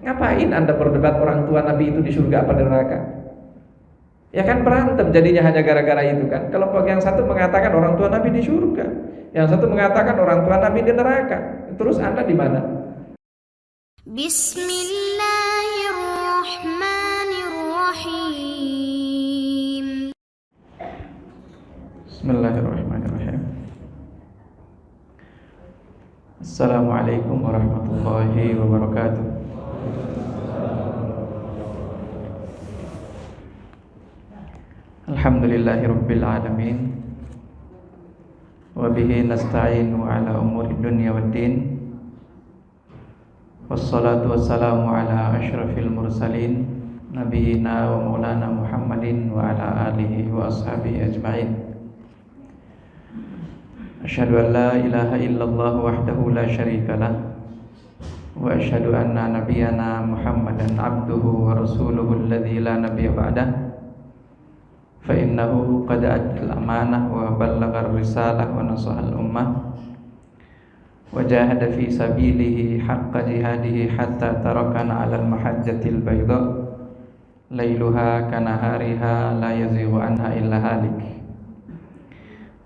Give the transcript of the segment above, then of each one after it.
Ngapain Anda berdebat orang tua Nabi itu di surga apa di neraka? Ya kan berantem jadinya hanya gara-gara itu kan. Kelompok yang satu mengatakan orang tua Nabi di surga, yang satu mengatakan orang tua Nabi di neraka. Terus Anda di mana? Bismillahirrahmanirrahim. Bismillahirrahmanirrahim. Assalamualaikum warahmatullahi wabarakatuh. Alhamdulillahirabbil alamin. Wa bihi nasta'inu ala umuri dunya waddin. Wassalatu wassalamu ala asyrafil mursalin nabiyina wa maulana Muhammadin wa ala alihi wa ashabihi ajma'in. Asyhadu an la ilaha illallah wahdahu la syarikalah wa asyhadu anna nabiyyana Muhammadan abduhu wa rasuluhu alladzi la nabiyya ba'dah. Fa innahu qad addal amanah wa ballagha ar-risalah wa nasaha al-ummah wa jahada fi sabilihi haqqa jihadihi hatta tarakana 'alal mahajjatil bayda lailuha kanahariha la yazighu anha illa halik.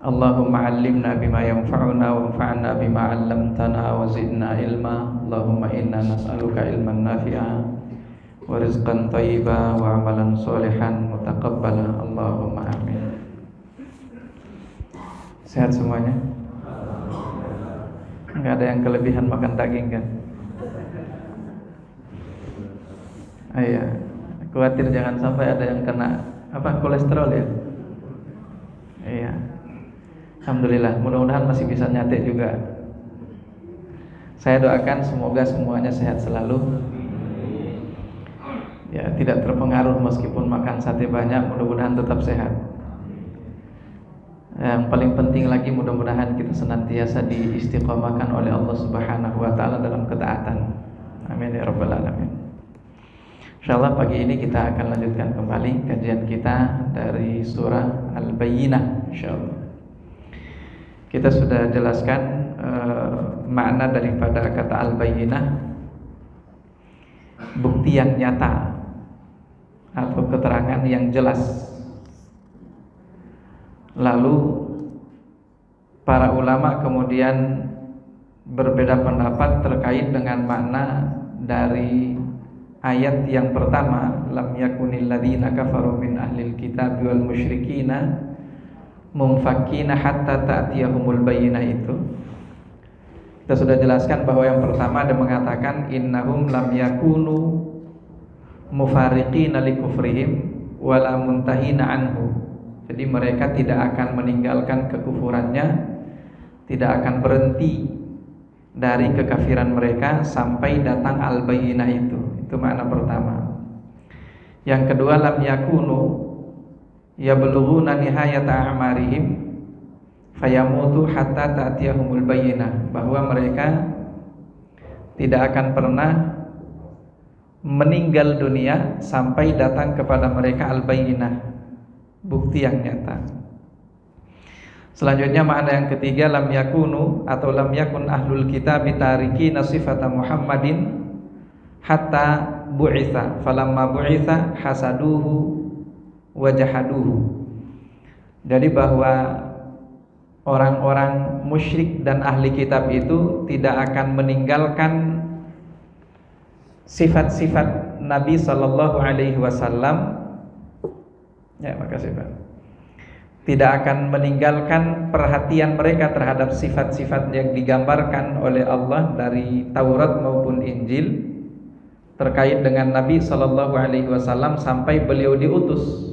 Allahumma 'allimna bima yanfa'una wanfa'na bima 'allamtana wa zidna ilma. Allahumma inna nas'aluka ilman nafi'a wa rizqan thayyiba wa 'amalan sholihan mutaqabbala. Allahumma amin. Sehat semuanya? Enggak ada yang kelebihan makan daging kan? Iya, khawatir jangan sampai ada yang kena kolesterol ya. Iya. Alhamdulillah, mudah-mudahan masih bisa nyatek juga. Saya doakan semoga semuanya sehat selalu. Ya, tidak terpengaruh meskipun makan sate banyak, mudah-mudahan tetap sehat. Yang paling penting lagi mudah-mudahan kita senantiasa diistiqomahkan oleh Allah Subhanahu wa taala dalam ketaatan. Amin ya rabbal alamin. Insyaallah pagi ini kita akan lanjutkan kembali kajian kita dari surah Al-Bayyinah insyaallah. Kita sudah jelaskan makna daripada kata Al-Bayyinah, bukti yang nyata atau keterangan yang jelas. Lalu para ulama kemudian berbeda pendapat terkait dengan makna dari ayat yang pertama, lam yakunil ladzina kafaru min ahlil kitab wal musyrikina munfakkina hatta ta'tiyahumul bayyinah itu. Kita sudah jelaskan bahwa yang pertama ada mengatakan innahum lam yakunu mufariqina likufrihim wala muntahina anhu. Jadi mereka tidak akan meninggalkan kekufurannya, tidak akan berhenti dari kekafiran mereka sampai datang al-bayyinah itu. Itu makna pertama. Yang kedua, lam yakunu yablughuna nihayata a'marihim fayamutu hatta ta'tiyahumul bayyinah, bahwa mereka tidak akan pernah meninggal dunia sampai datang kepada mereka al-bayyinah, bukti yang nyata. Selanjutnya makna yang ketiga, lam yakunu atau lam yakun ahlul kitab tarikina sifata Muhammadin hatta bu'itsa falamma bu'itsa hasaduhu wajahaduhu. Jadi bahwa orang-orang musyrik dan ahli kitab itu tidak akan meninggalkan sifat-sifat Nabi sallallahu alaihi wasallam. Ya, makasih Pak. Tidak akan meninggalkan perhatian mereka terhadap sifat-sifat yang digambarkan oleh Allah dari Taurat maupun Injil terkait dengan Nabi sallallahu alaihi wasallam sampai beliau diutus.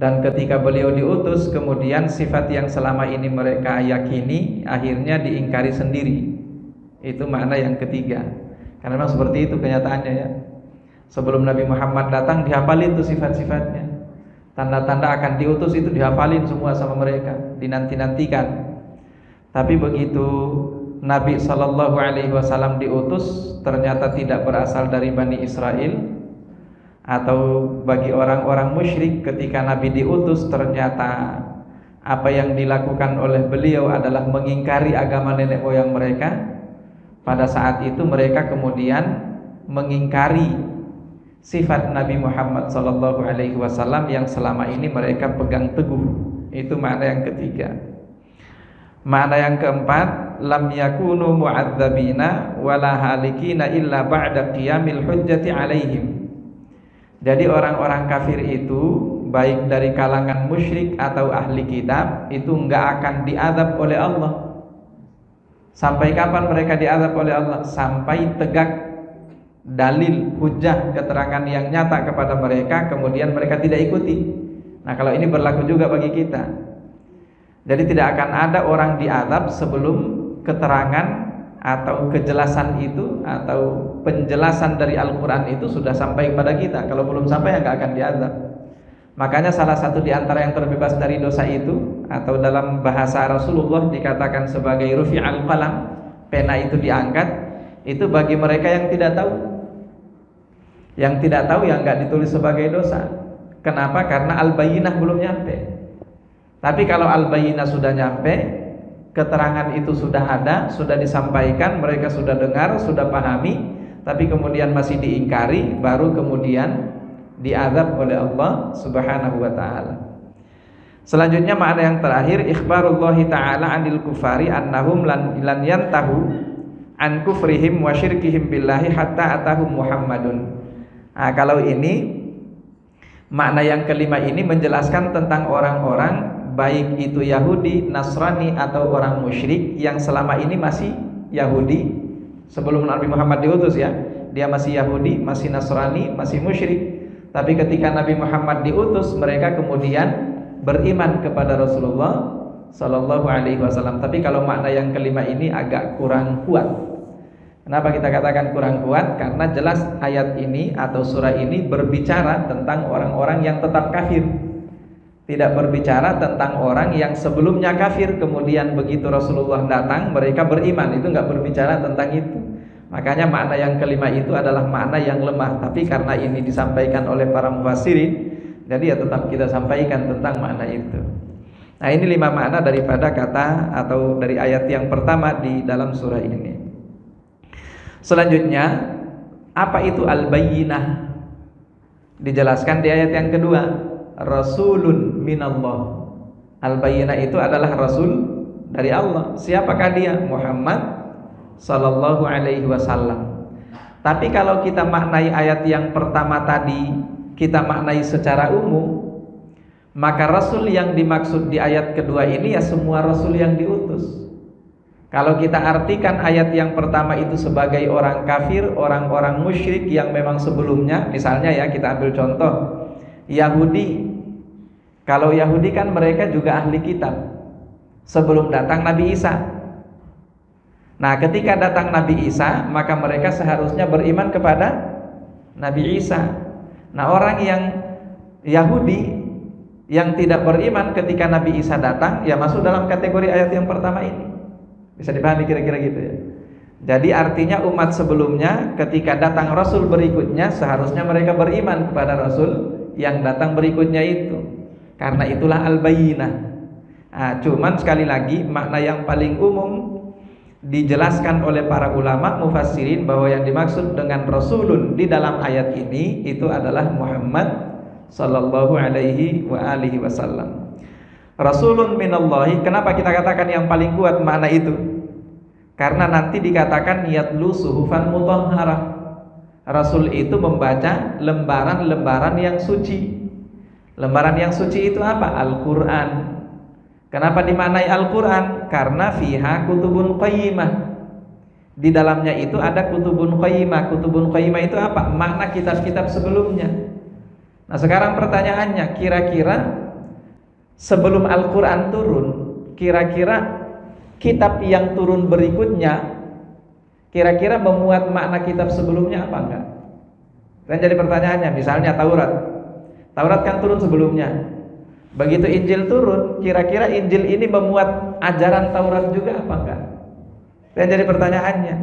Dan ketika beliau diutus, kemudian sifat yang selama ini mereka yakini akhirnya diingkari sendiri. Itu makna yang ketiga. Karena memang seperti itu kenyataannya ya. Sebelum Nabi Muhammad datang dihafalin tuh sifat-sifatnya. Tanda-tanda akan diutus itu dihafalin semua sama mereka, dinanti-nantikan. Tapi begitu Nabi sallallahu alaihi wasallam diutus, ternyata tidak berasal dari Bani Israel. Atau bagi orang-orang musyrik ketika Nabi diutus ternyata apa yang dilakukan oleh beliau adalah mengingkari agama nenek moyang mereka. Pada saat itu mereka kemudian mengingkari sifat Nabi Muhammad sallallahu alaihi wasallam yang selama ini mereka pegang teguh. Itu makna yang ketiga. Makna yang keempat, lam yakunu mu'adzabina wala halikina illa ba'da qiyamil hujjati alaihim. Jadi orang-orang kafir itu baik dari kalangan musyrik atau ahli kitab itu enggak akan diazab oleh Allah. Sampai kapan mereka diazab oleh Allah? Sampai tegak dalil, hujjah, keterangan yang nyata kepada mereka, kemudian mereka tidak ikuti. Nah, kalau ini berlaku juga bagi kita. Jadi tidak akan ada orang diazab sebelum keterangan atau kejelasan itu atau penjelasan dari Al-Quran itu sudah sampai kepada kita. Kalau belum sampai ya nggak akan diazab. Makanya salah satu di antara yang terbebas dari dosa itu, atau dalam bahasa Rasulullah dikatakan sebagai rufi'al qalam, pena itu diangkat, itu bagi mereka yang tidak tahu. Yang tidak tahu yang nggak ditulis sebagai dosa. Kenapa? Karena al-bayyinah belum nyampe. Tapi kalau al-bayyinah sudah nyampe, keterangan itu sudah ada, sudah disampaikan, mereka sudah dengar, sudah pahami, tapi kemudian masih diingkari, baru kemudian diazab oleh Allah Subhanahu wa taala. Selanjutnya makna yang terakhir, ikhbarullahi taala 'anil kufari annahum lan yantahu an kufrihim wa syirkihim billahi hatta atahum Muhammadun. Nah, kalau ini makna yang kelima ini menjelaskan tentang orang-orang baik itu Yahudi, Nasrani atau orang musyrik yang selama ini masih Yahudi sebelum Nabi Muhammad diutus ya. Dia masih Yahudi, masih Nasrani, masih musyrik. Tapi ketika Nabi Muhammad diutus, mereka kemudian beriman kepada Rasulullah sallallahu alaihi wasallam. Tapi kalau makna yang kelima ini agak kurang kuat. Kenapa kita katakan kurang kuat? Karena jelas ayat ini atau surah ini berbicara tentang orang-orang yang tetap kafir. Tidak berbicara tentang orang yang sebelumnya kafir, kemudian begitu Rasulullah datang mereka beriman. Itu enggak berbicara tentang itu. Makanya makna yang kelima itu adalah makna yang lemah. Tapi karena ini disampaikan oleh para mufassirin, jadi ya tetap kita sampaikan tentang makna itu. Nah, ini 5 makna daripada kata atau dari ayat yang pertama di dalam surah ini. Selanjutnya, apa itu al-bayyinah? Dijelaskan di ayat yang kedua, Rasulun minallah. Al-bayyinah itu adalah Rasul dari Allah. Siapakah dia? Muhammad sallallahu alaihi wasallam. Tapi kalau kita maknai ayat yang pertama tadi, kita maknai secara umum, maka Rasul yang dimaksud di ayat kedua ini ya semua Rasul yang diutus. Kalau kita artikan ayat yang pertama itu sebagai orang kafir, orang-orang musyrik yang memang sebelumnya, misalnya ya kita ambil contoh Yahudi. Kalau Yahudi kan mereka juga ahli kitab sebelum datang Nabi Isa. Nah, ketika datang Nabi Isa, maka mereka seharusnya beriman kepada Nabi Isa. Nah, orang yang Yahudi yang tidak beriman ketika Nabi Isa datang, ya masuk dalam kategori ayat yang pertama ini. Bisa dipahami kira-kira gitu ya. Jadi artinya umat sebelumnya ketika datang Rasul berikutnya, seharusnya mereka beriman kepada Rasul yang datang berikutnya itu. Karena itulah al-bayyinah. Nah, cuman sekali lagi makna yang paling umum dijelaskan oleh para ulama mufassirin bahwa yang dimaksud dengan Rasulun di dalam ayat ini itu adalah Muhammad sallallahu alaihi wa alihi wasallam. Rasulun minallahi. Kenapa kita katakan yang paling kuat makna itu? Karena nanti dikatakan yatlu suhufan mutahharah. Rasul itu membaca lembaran-lembaran yang suci. Lembaran yang suci itu apa? Al-Quran. Kenapa dimaknai Al-Quran? Karena fiha kutubun qayyimah. Di dalamnya itu ada kutubun qayyimah. Kutubun qayyimah itu apa? Makna kitab-kitab sebelumnya. Nah, sekarang pertanyaannya, kira-kira sebelum Al-Quran turun, kira-kira kitab yang turun berikutnya kira-kira memuat makna kitab sebelumnya apa enggak? Dan jadi pertanyaannya, misalnya Taurat kan turun sebelumnya. Begitu Injil turun, kira-kira Injil ini memuat ajaran Taurat juga apa enggak? Dan jadi pertanyaannya.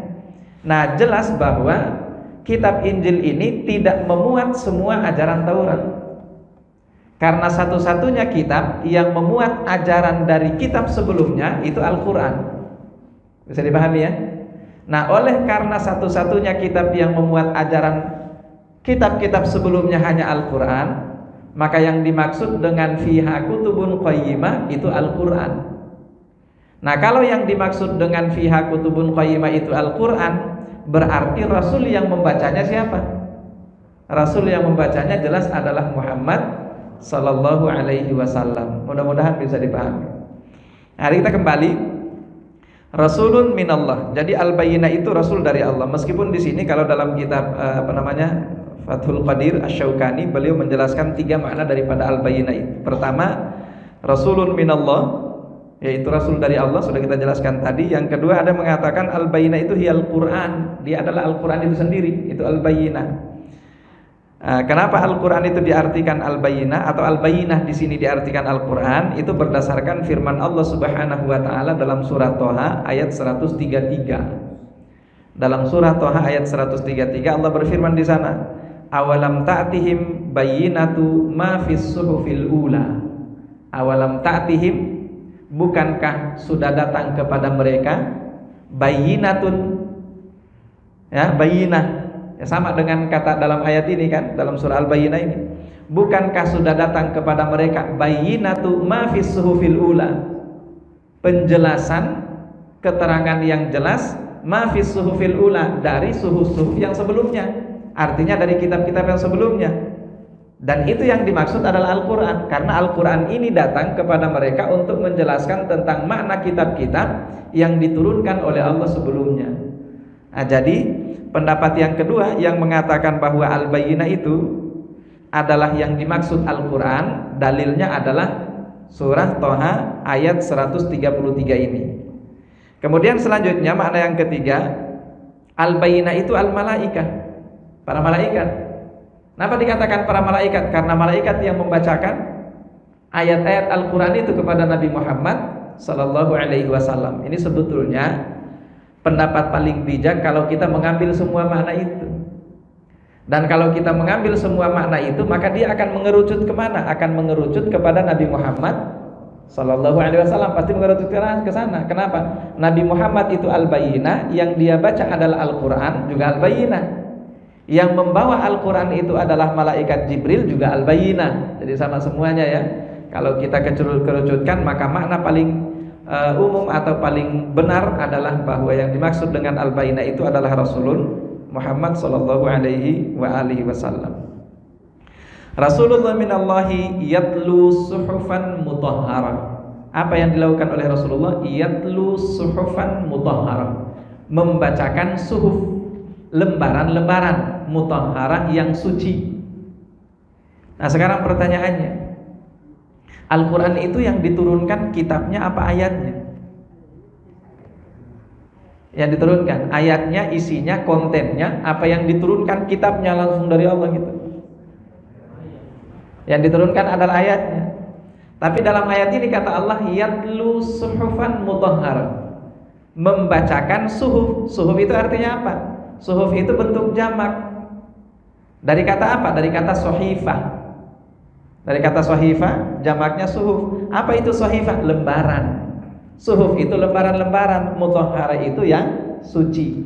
Nah, jelas bahwa kitab Injil ini tidak memuat semua ajaran Taurat. Karena satu-satunya kitab yang memuat ajaran dari kitab sebelumnya itu Al-Quran. Bisa dipahami ya? Nah, oleh karena satu-satunya kitab yang memuat ajaran kitab-kitab sebelumnya hanya Al-Quran, maka yang dimaksud dengan fiha kutubun qayyimah itu Al-Quran. Nah, kalau yang dimaksud dengan fiha kutubun qayyimah itu Al-Quran, berarti Rasul yang membacanya siapa? Rasul yang membacanya jelas adalah Muhammad sallallahu alaihi wasallam. Mudah-mudahan bisa dipahami. Hari kita kembali Rasulun minallah. Jadi al-bayyinah itu Rasul dari Allah. Meskipun di sini kalau dalam kitab Fathul Qadir Asy-Syaukani, beliau menjelaskan 3 makna daripada al-bayyinah itu. Pertama, Rasulun minallah, yaitu Rasul dari Allah, sudah kita jelaskan tadi. Yang kedua ada mengatakan al-bayyinah itu hiyal Quran, dia adalah Al-Quran itu sendiri, itu al-bayyinah. Kenapa Al-Quran itu diartikan al-bayyinah atau al-bayyinah di sini diartikan Al-Quran? Itu berdasarkan firman Allah Subhanahu wa taala dalam surah Thaha ayat 133. Dalam surah Thaha ayat 133 Allah berfirman di sana, awalam ta'tihim bayyinatu ma fis suhufil ula. Awalam ta'tihim, bukankah sudah datang kepada mereka bayyinatun, ya, bayyinah, ya, sama dengan kata dalam ayat ini kan, dalam surah Al-Bayyinah ini. Bukankah sudah datang kepada mereka bayyinatu ma fis suhufil ula, penjelasan, keterangan yang jelas, ma fis suhufil ula, dari suhuf-suhuf yang sebelumnya, artinya dari kitab-kitab yang sebelumnya. Dan itu yang dimaksud adalah Al-Quran, karena Al-Quran ini datang kepada mereka untuk menjelaskan tentang makna kitab-kitab yang diturunkan oleh Allah sebelumnya. Nah, jadi pendapat yang kedua yang mengatakan bahwa al-bayyinah itu adalah yang dimaksud Al-Quran, dalilnya adalah surah Thaha ayat 133 ini. Kemudian selanjutnya makna yang ketiga, al-bayyinah itu al-malaikah, para malaikat. Kenapa dikatakan para malaikat? Karena malaikat yang membacakan ayat-ayat Al-Quran itu kepada Nabi Muhammad sallallahu alaihi wasallam. Ini sebetulnya pendapat paling bijak kalau kita mengambil semua makna itu. Dan kalau kita mengambil semua makna itu, maka dia akan mengerucut kemana? Akan mengerucut kepada Nabi Muhammad sallallahu alaihi wasallam, pasti mengerucut ke sana. Kenapa? Nabi Muhammad itu al-bayyinah, yang dia baca adalah Al-Quran juga al-bayyinah. Yang membawa Al-Quran itu adalah malaikat Jibril juga al-bayyinah. Jadi sama semuanya ya. Kalau kita kerucutkan, maka makna paling umum atau paling benar adalah bahwa yang dimaksud dengan al-bayyinah itu adalah Rasulun Muhammad sallallahu alaihi wa alihi wasallam. Rasulullah minallahi yatlu suhufan mutahharah. Apa yang dilakukan oleh Rasulullah? Yatlu suhufan mutahharah, membacakan suhuf, lembaran-lembaran mutahharah yang suci. Nah, sekarang pertanyaannya, Al-Quran itu yang diturunkan kitabnya apa ayatnya? Yang diturunkan ayatnya, isinya, kontennya, apa yang diturunkan kitabnya langsung dari Allah gitu? Yang diturunkan adalah ayatnya. Tapi dalam ayat ini kata Allah yatlu suhufan mutahharah, membacakan suhuf. Suhuf itu artinya apa? Suhuf itu bentuk jamak. Dari kata apa? Dari kata sohifah. Dari kata sohifah, jamaknya suhuf. Apa itu sohifah? Lembaran. Suhuf itu lembaran-lembaran. Mutahharah itu yang suci,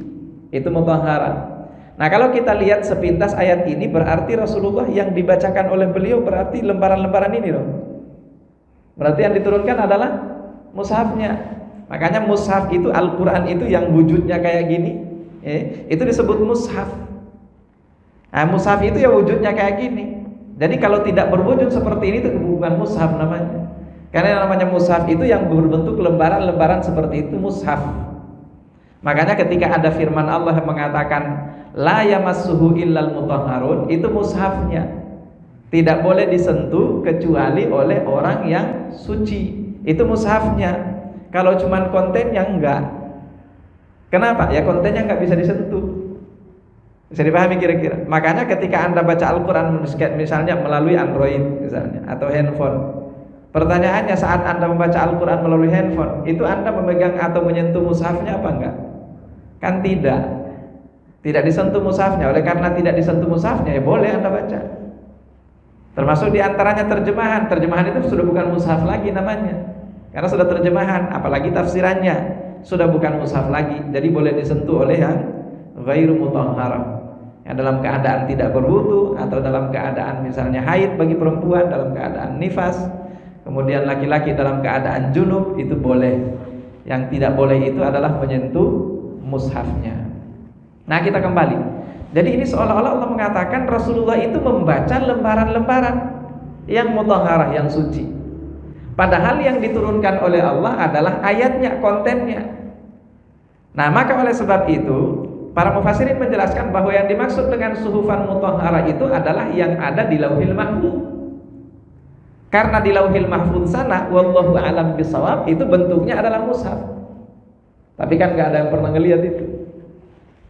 itu mutahharah. Nah, kalau kita lihat sepintas ayat ini, berarti Rasulullah yang dibacakan oleh beliau berarti lembaran-lembaran ini loh. Berarti yang diturunkan adalah mushafnya. Makanya mushaf itu, Al-Quran itu yang wujudnya kayak gini, itu disebut mushaf. Nah, mushaf itu ya wujudnya kayak gini. Jadi kalau tidak berwujud seperti ini itu bukan mushaf namanya. Karena yang namanya mushaf itu yang berbentuk lembaran-lembaran seperti itu, mushaf. Makanya ketika ada firman Allah yang mengatakan la yamassuhu illal mutahharun, itu mushafnya. Tidak boleh disentuh kecuali oleh orang yang suci. Itu mushafnya. Kalau cuman kontennya enggak. Kenapa? Ya kontennya enggak bisa disentuh. Bisa dipahami kira-kira. Makanya ketika Anda baca Al-Quran misalnya melalui Android misalnya, atau handphone, pertanyaannya saat Anda membaca Al-Quran melalui handphone, itu Anda memegang atau menyentuh mushafnya apa enggak? Kan tidak. Tidak disentuh mushafnya. Oleh karena tidak disentuh mushafnya, ya boleh Anda baca. Termasuk diantaranya terjemahan. Terjemahan itu sudah bukan mushaf lagi namanya, karena sudah terjemahan, apalagi tafsirannya. sudah bukan mushaf lagi, jadi boleh disentuh oleh yang ghairu mutahharah. Ya, dalam keadaan tidak berwudu atau dalam keadaan misalnya haid bagi perempuan, dalam keadaan nifas, kemudian laki-laki dalam keadaan junub, itu boleh. Yang tidak boleh itu adalah menyentuh mushafnya. Nah, kita kembali. Jadi ini seolah-olah Allah mengatakan Rasulullah itu membaca lembaran-lembaran yang mutahharah, yang suci. Padahal yang diturunkan oleh Allah adalah ayatnya, kontennya. Nah, maka oleh sebab itu para mufassirin menjelaskan bahwa yang dimaksud dengan suhufan mutahharah itu adalah yang ada di Lauhil Mahfuz. Karena di Lauhil Mahfuz sana, wallahu a'lam bishawab, itu bentuknya adalah mushaf. Tapi kan nggak ada yang pernah ngelihat itu.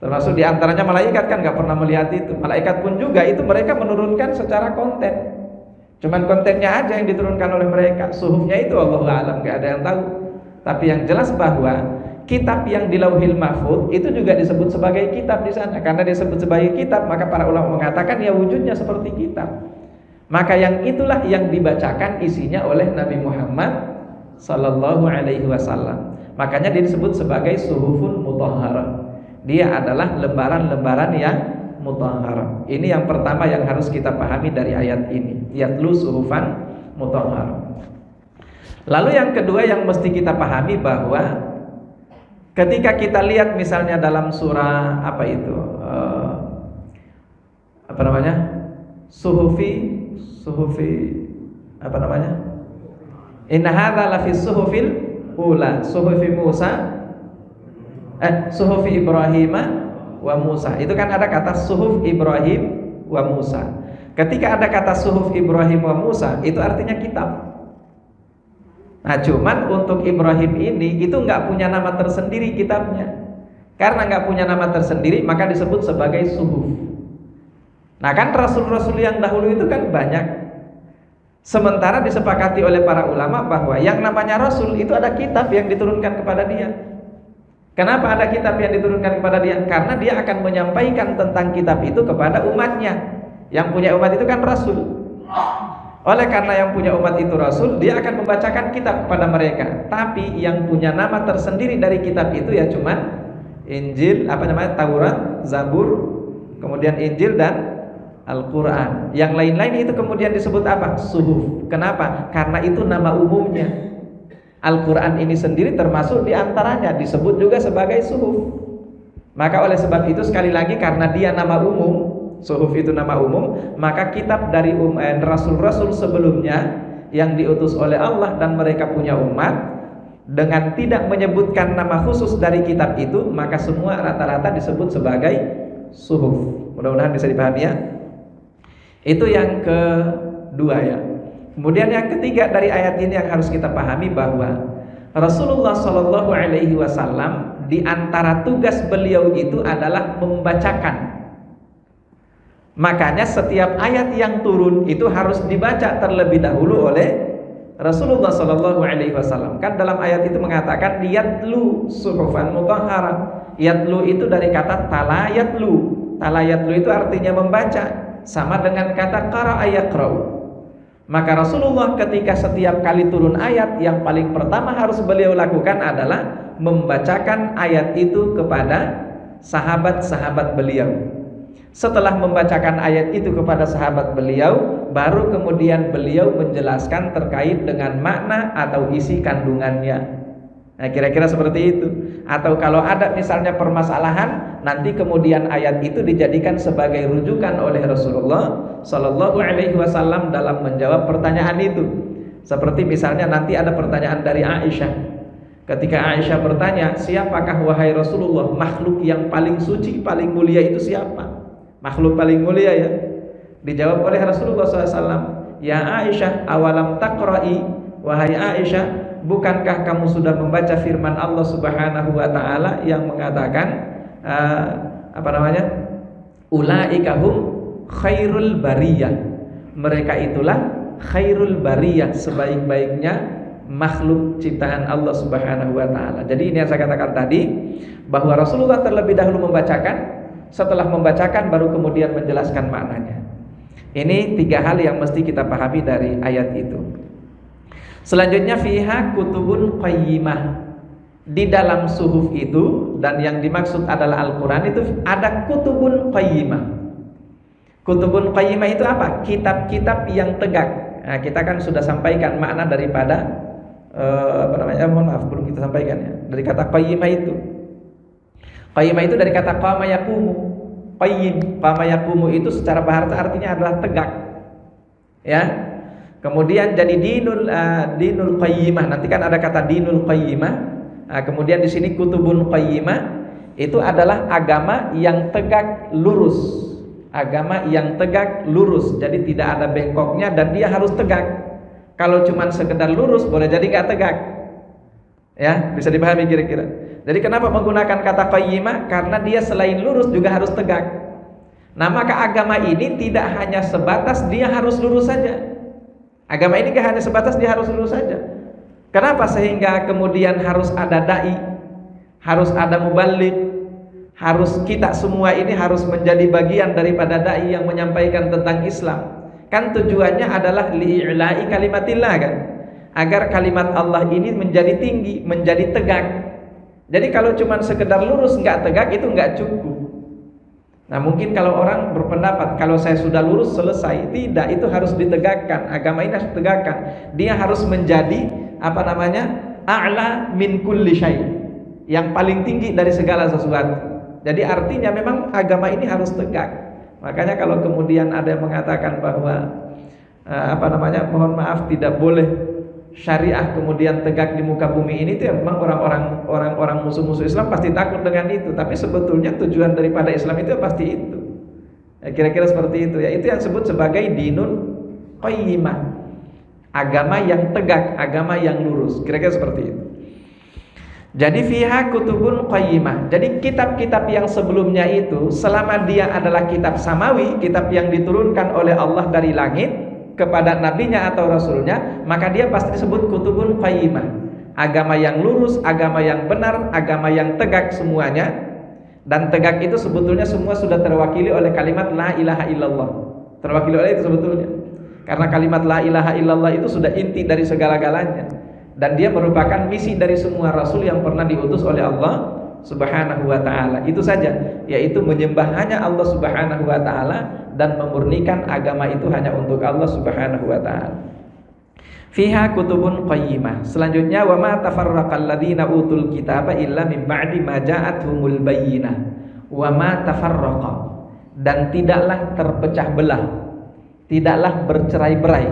Termasuk di antaranya malaikat kan nggak pernah melihat itu. Malaikat pun juga itu mereka menurunkan secara konten. Cuman kontennya aja yang diturunkan oleh mereka. Suhufnya itu wallahu a'lam, nggak ada yang tahu. Tapi yang jelas bahwa kitab yang di Lauhil Mahfuz itu juga disebut sebagai kitab di sana. Karena disebut sebagai kitab, maka para ulama mengatakan ya wujudnya seperti kitab. Maka yang itulah yang dibacakan isinya oleh Nabi Muhammad sallallahu alaihi wasallam. Makanya dia disebut sebagai suhufun mutahharah. Dia adalah lembaran-lembaran yang mutahharah. Ini yang pertama yang harus kita pahami dari ayat ini. Yatlu suhufan mutahharah. Lalu yang kedua yang mesti kita pahami bahwa ketika kita lihat misalnya dalam surah apa itu suhufi apa namanya, inna hadza lafi suhufil ula, suhufi Musa suhufi Ibrahim wa Musa. Itu kan ada kata suhuf Ibrahim wa Musa. Ketika ada kata suhuf Ibrahim wa Musa, itu artinya kitab. Nah, cuman untuk Ibrahim ini itu nggak punya nama tersendiri kitabnya. Karena nggak punya nama tersendiri, maka disebut sebagai suhuf. Nah, kan rasul-rasul yang dahulu itu kan banyak. Sementara disepakati oleh para ulama bahwa yang namanya rasul itu ada kitab yang diturunkan kepada dia. Kenapa ada kitab yang diturunkan kepada dia? Karena dia akan menyampaikan tentang kitab itu kepada umatnya. Yang punya umat itu kan rasul. Oleh karena yang punya umat itu rasul, dia akan membacakan kitab kepada mereka. Tapi yang punya nama tersendiri dari kitab itu ya cuman Injil, Taurat, Zabur, kemudian Injil dan Al-Quran. Yang lain-lain itu kemudian disebut apa? Suhuf. Kenapa? Karena itu nama umumnya. Al-Quran ini sendiri termasuk diantaranya, disebut juga sebagai suhuf. Maka oleh sebab itu sekali lagi karena dia nama umum, suhuf itu nama umum, maka kitab dari rasul-rasul sebelumnya yang diutus oleh Allah dan mereka punya umat, dengan tidak menyebutkan nama khusus dari kitab itu, maka semua rata-rata disebut sebagai suhuf. Mudah-mudahan bisa dipahami ya. Itu yang kedua ya. Kemudian yang ketiga dari ayat ini yang harus kita pahami bahwa Rasulullah Shallallahu Alaihi Wasallam di antara tugas beliau itu adalah membacakan. Makanya setiap ayat yang turun itu harus dibaca terlebih dahulu oleh Rasulullah Shallallahu Alaihi Wasallam. Kan dalam ayat itu mengatakan yatlu suhufan mutahharah. Yatlu itu dari kata talayatlu. Talayatlu itu artinya membaca, sama dengan kata qara'a yaqra'u. Maka Rasulullah ketika setiap kali turun ayat, yang paling pertama harus beliau lakukan adalah membacakan ayat itu kepada sahabat-sahabat beliau. Setelah membacakan ayat itu kepada sahabat beliau, baru kemudian beliau menjelaskan terkait dengan makna atau isi kandungannya. Nah, kira-kira seperti itu. Atau kalau ada misalnya permasalahan, nanti kemudian ayat itu dijadikan sebagai rujukan oleh Rasulullah Sallallahu Alaihi Wasallam dalam menjawab pertanyaan itu. Seperti misalnya nanti ada pertanyaan dari Aisyah. Ketika Aisyah bertanya, siapakah wahai Rasulullah makhluk yang paling suci, paling mulia itu siapa? Makhluk paling mulia ya. Dijawab oleh Rasulullah SAW, ya Aisyah, awalam taqra'i, wahai Aisyah, bukankah kamu sudah membaca firman Allah Subhanahu wa taala yang mengatakan ulaika hum khairul bariyah. Mereka itulah khairul bariyah, sebaik-baiknya makhluk ciptaan Allah Subhanahu wa taala. Jadi ini yang saya katakan tadi, bahwa Rasulullah terlebih dahulu membacakan, setelah membacakan baru kemudian menjelaskan maknanya. Ini tiga hal yang mesti kita pahami dari ayat itu. Selanjutnya fiha kutubun qayyimah. Di dalam suhuf itu, dan yang dimaksud adalah Al-Quran itu, ada kutubun qayyimah. Kutubun qayyimah itu apa? Kitab-kitab yang tegak. Nah, kita kan sudah sampaikan makna daripada mohon maaf belum kita sampaikan ya. Dari kata qayyimah itu. Qayyimah itu dari kata qama yaqumu. Qayyim, qama yaqumu itu secara bahasa artinya adalah tegak. Ya. Kemudian jadi dinul qayyimah. Nanti kan ada kata dinul qayyimah. Nah, kemudian di sini kutubun qayyimah itu adalah agama yang tegak lurus. Agama yang tegak lurus. Jadi tidak ada bengkoknya dan dia harus tegak. Kalau cuma sekedar lurus boleh jadi nggak tegak. Ya, bisa dipahami kira-kira. Jadi kenapa menggunakan kata qayyimah? Karena dia selain lurus juga harus tegak. Nah, maka agama ini tidak hanya sebatas dia harus lurus saja. Agama ini tidak hanya sebatas dia harus lurus saja. Kenapa? Sehingga kemudian harus ada dai, harus ada muballigh, harus kita semua ini harus menjadi bagian daripada dai yang menyampaikan tentang Islam. Kan tujuannya adalah li'i'la'i kalimatillah kan, agar kalimat Allah ini menjadi tinggi, menjadi tegak. Jadi kalau cuma sekedar lurus nggak tegak itu nggak cukup. Nah, mungkin kalau orang berpendapat kalau saya sudah lurus selesai, tidak, itu harus ditegakkan. Agama ini harus ditegakkan. Dia harus menjadi a'la min kulli syai', yang paling tinggi dari segala sesuatu. Jadi artinya memang agama ini harus tegak. Makanya kalau kemudian ada yang mengatakan bahwa mohon maaf tidak boleh syariah kemudian tegak di muka bumi ini, itu ya memang orang-orang musuh-musuh Islam pasti takut dengan itu. Tapi sebetulnya tujuan daripada Islam itu pasti itu. Ya, kira-kira seperti itu ya. Itu yang disebut sebagai dinun qayyimah. Agama yang tegak, agama yang lurus. Kira-kira seperti itu. Jadi fiha kutubun qayyimah. Jadi kitab-kitab yang sebelumnya itu, selama dia adalah kitab samawi, kitab yang diturunkan oleh Allah dari langit kepada nabinya atau rasulnya, maka dia pasti disebut kutubun qayyimah. Agama yang lurus, agama yang benar, agama yang tegak semuanya. Dan tegak itu sebetulnya semua sudah terwakili oleh kalimat la ilaha illallah. Terwakili oleh itu sebetulnya. Karena kalimat la ilaha illallah itu sudah inti dari segala-galanya, dan dia merupakan misi dari semua rasul yang pernah diutus oleh Allah Subhanahu wa taala. Itu saja, yaitu menyembah hanya Allah Subhanahu wa taala dan memurnikan agama itu hanya untuk Allah Subhanahu wa taala. Fiha kutubun qayyimah. Selanjutnya wa ma tafarraqal ladzina utul kitaba illa min ba'di ma ja'atuhumul bayyinah. Wa ma tafarraqa, dan tidaklah terpecah belah, tidaklah bercerai-berai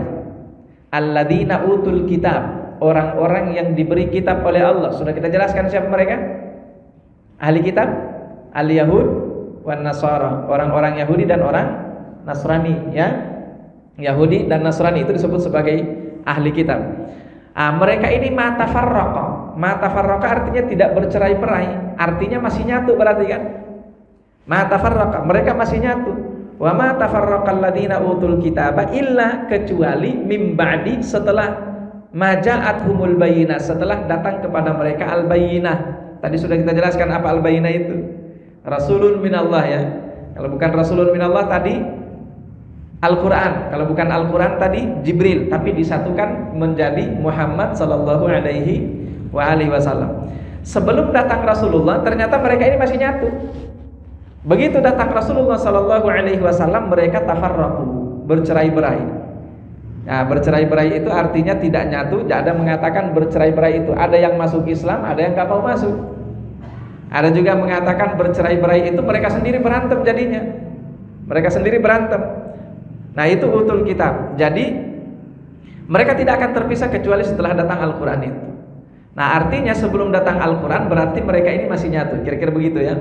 alladzina utul kitab, orang-orang yang diberi kitab oleh Allah. Sudah kita jelaskan siapa mereka? Ahli kitab, al-Yahud wan Nasara, orang-orang Yahudi dan orang Nasrani ya. Yahudi dan Nasrani itu disebut sebagai ahli kitab. Mereka ini ma tafarraqa. Ma tafarraqa artinya tidak bercerai-berai, artinya masih nyatu berarti kan? Ma tafarraqa, mereka masih nyatu. Wa ma tafarraqal ladzina utul kitaba illa, kecuali mim ba'di, setelah maja'athumul bayyinah, setelah datang kepada mereka al-bayyinah. Tadi sudah kita jelaskan apa al-bayyinah itu. Rasulun minallah ya. Kalau bukan rasulun minallah tadi Al-Quran. Kalau bukan Al-Quran tadi Jibril, tapi disatukan menjadi Muhammad sallallahu alaihi wasallam. Sebelum datang Rasulullah ternyata mereka ini masih nyatu. Begitu datang Rasulullah sallallahu alaihi wasallam mereka tafarraqu, bercerai-berai. Nah, bercerai-berai itu artinya tidak nyatu. Ada mengatakan bercerai-berai itu ada yang masuk Islam, ada yang enggak mau masuk. Ada juga mengatakan bercerai-berai itu mereka sendiri berantem jadinya. Mereka sendiri berantem. Nah, itu utul kitab. Jadi mereka tidak akan terpisah kecuali setelah datang Al-Quran itu. Nah, artinya sebelum datang Al-Quran berarti mereka ini masih nyatu. Kira-kira begitu ya.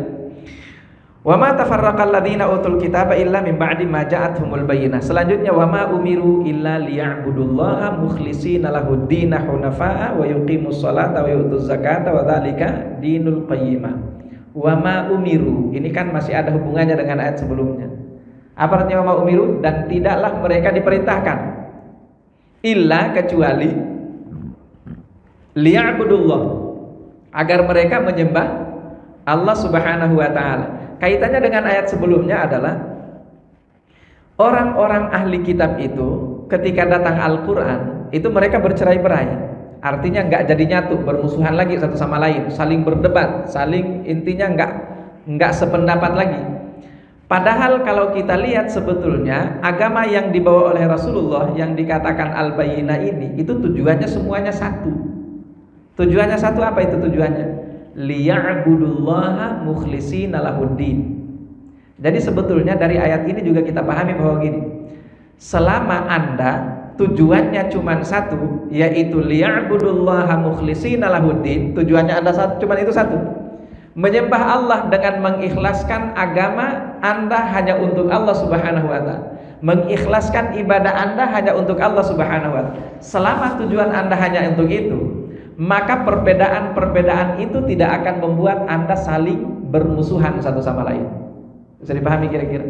Wa ma tafarraqal ladzina utul kitaba illa min ba'di ma ja'atuhumul bayyinah. Selanjutnya wa ma umiru illa liya'budullaha mukhlishina lahud-din hunafa'a wa yuqimus sholata wa yutuz zakata wa dzalika dinul qayyimah. Wa ma umiru, ini kan masih ada hubungannya dengan ayat sebelumnya. Apa artinya wa ma umiru? Dan tidaklah mereka diperintahkan illa, kecuali liya'budullah, agar mereka menyembah Allah Subhanahu wa taala. Kaitannya dengan ayat sebelumnya adalah orang-orang ahli kitab itu ketika datang Al-Quran itu mereka bercerai-berai. Artinya nggak jadi nyatu, bermusuhan lagi satu sama lain, saling berdebat, saling intinya nggak sependapat lagi. Padahal kalau kita lihat sebetulnya agama yang dibawa oleh Rasulullah yang dikatakan al-bayyinah ini itu tujuannya semuanya satu. Tujuannya satu, apa itu tujuannya? Liya'budullaha mukhlishina lahuddin. Jadi sebetulnya dari ayat ini juga kita pahami bahwa gini, selama Anda tujuannya cuma satu, yaitu liya'budullaha mukhlishina lahuddin, tujuannya Anda cuma itu satu, menyembah Allah dengan mengikhlaskan agama Anda hanya untuk Allah Subhanahu wa ta'ala, mengikhlaskan ibadah Anda hanya untuk Allah Subhanahu wa ta'ala. Selama tujuan Anda hanya untuk itu, maka perbedaan-perbedaan itu tidak akan membuat Anda saling bermusuhan satu sama lain. Bisa dipahami kira-kira?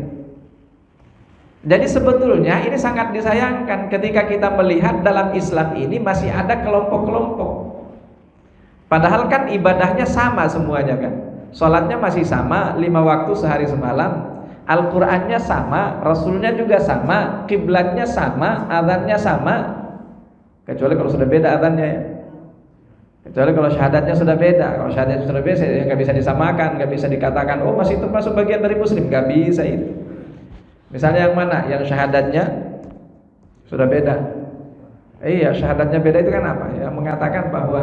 Jadi sebetulnya ini sangat disayangkan ketika kita melihat dalam Islam ini masih ada kelompok-kelompok. Padahal kan ibadahnya sama semuanya kan. Sholatnya masih sama, 5 waktu sehari semalam. Al-Qur'annya sama, Rasulnya juga sama, kiblatnya sama, adzannya sama. Kecuali kalau sudah beda adzannya ya. Kecuali kalau syahadatnya sudah beda. Kalau syahadatnya sudah beda ya nggak bisa disamakan, nggak bisa dikatakan oh masih termasuk bagian dari muslim, nggak bisa itu. Misalnya yang mana? Yang syahadatnya sudah beda. Iya, syahadatnya beda itu kan apa? Yang mengatakan bahwa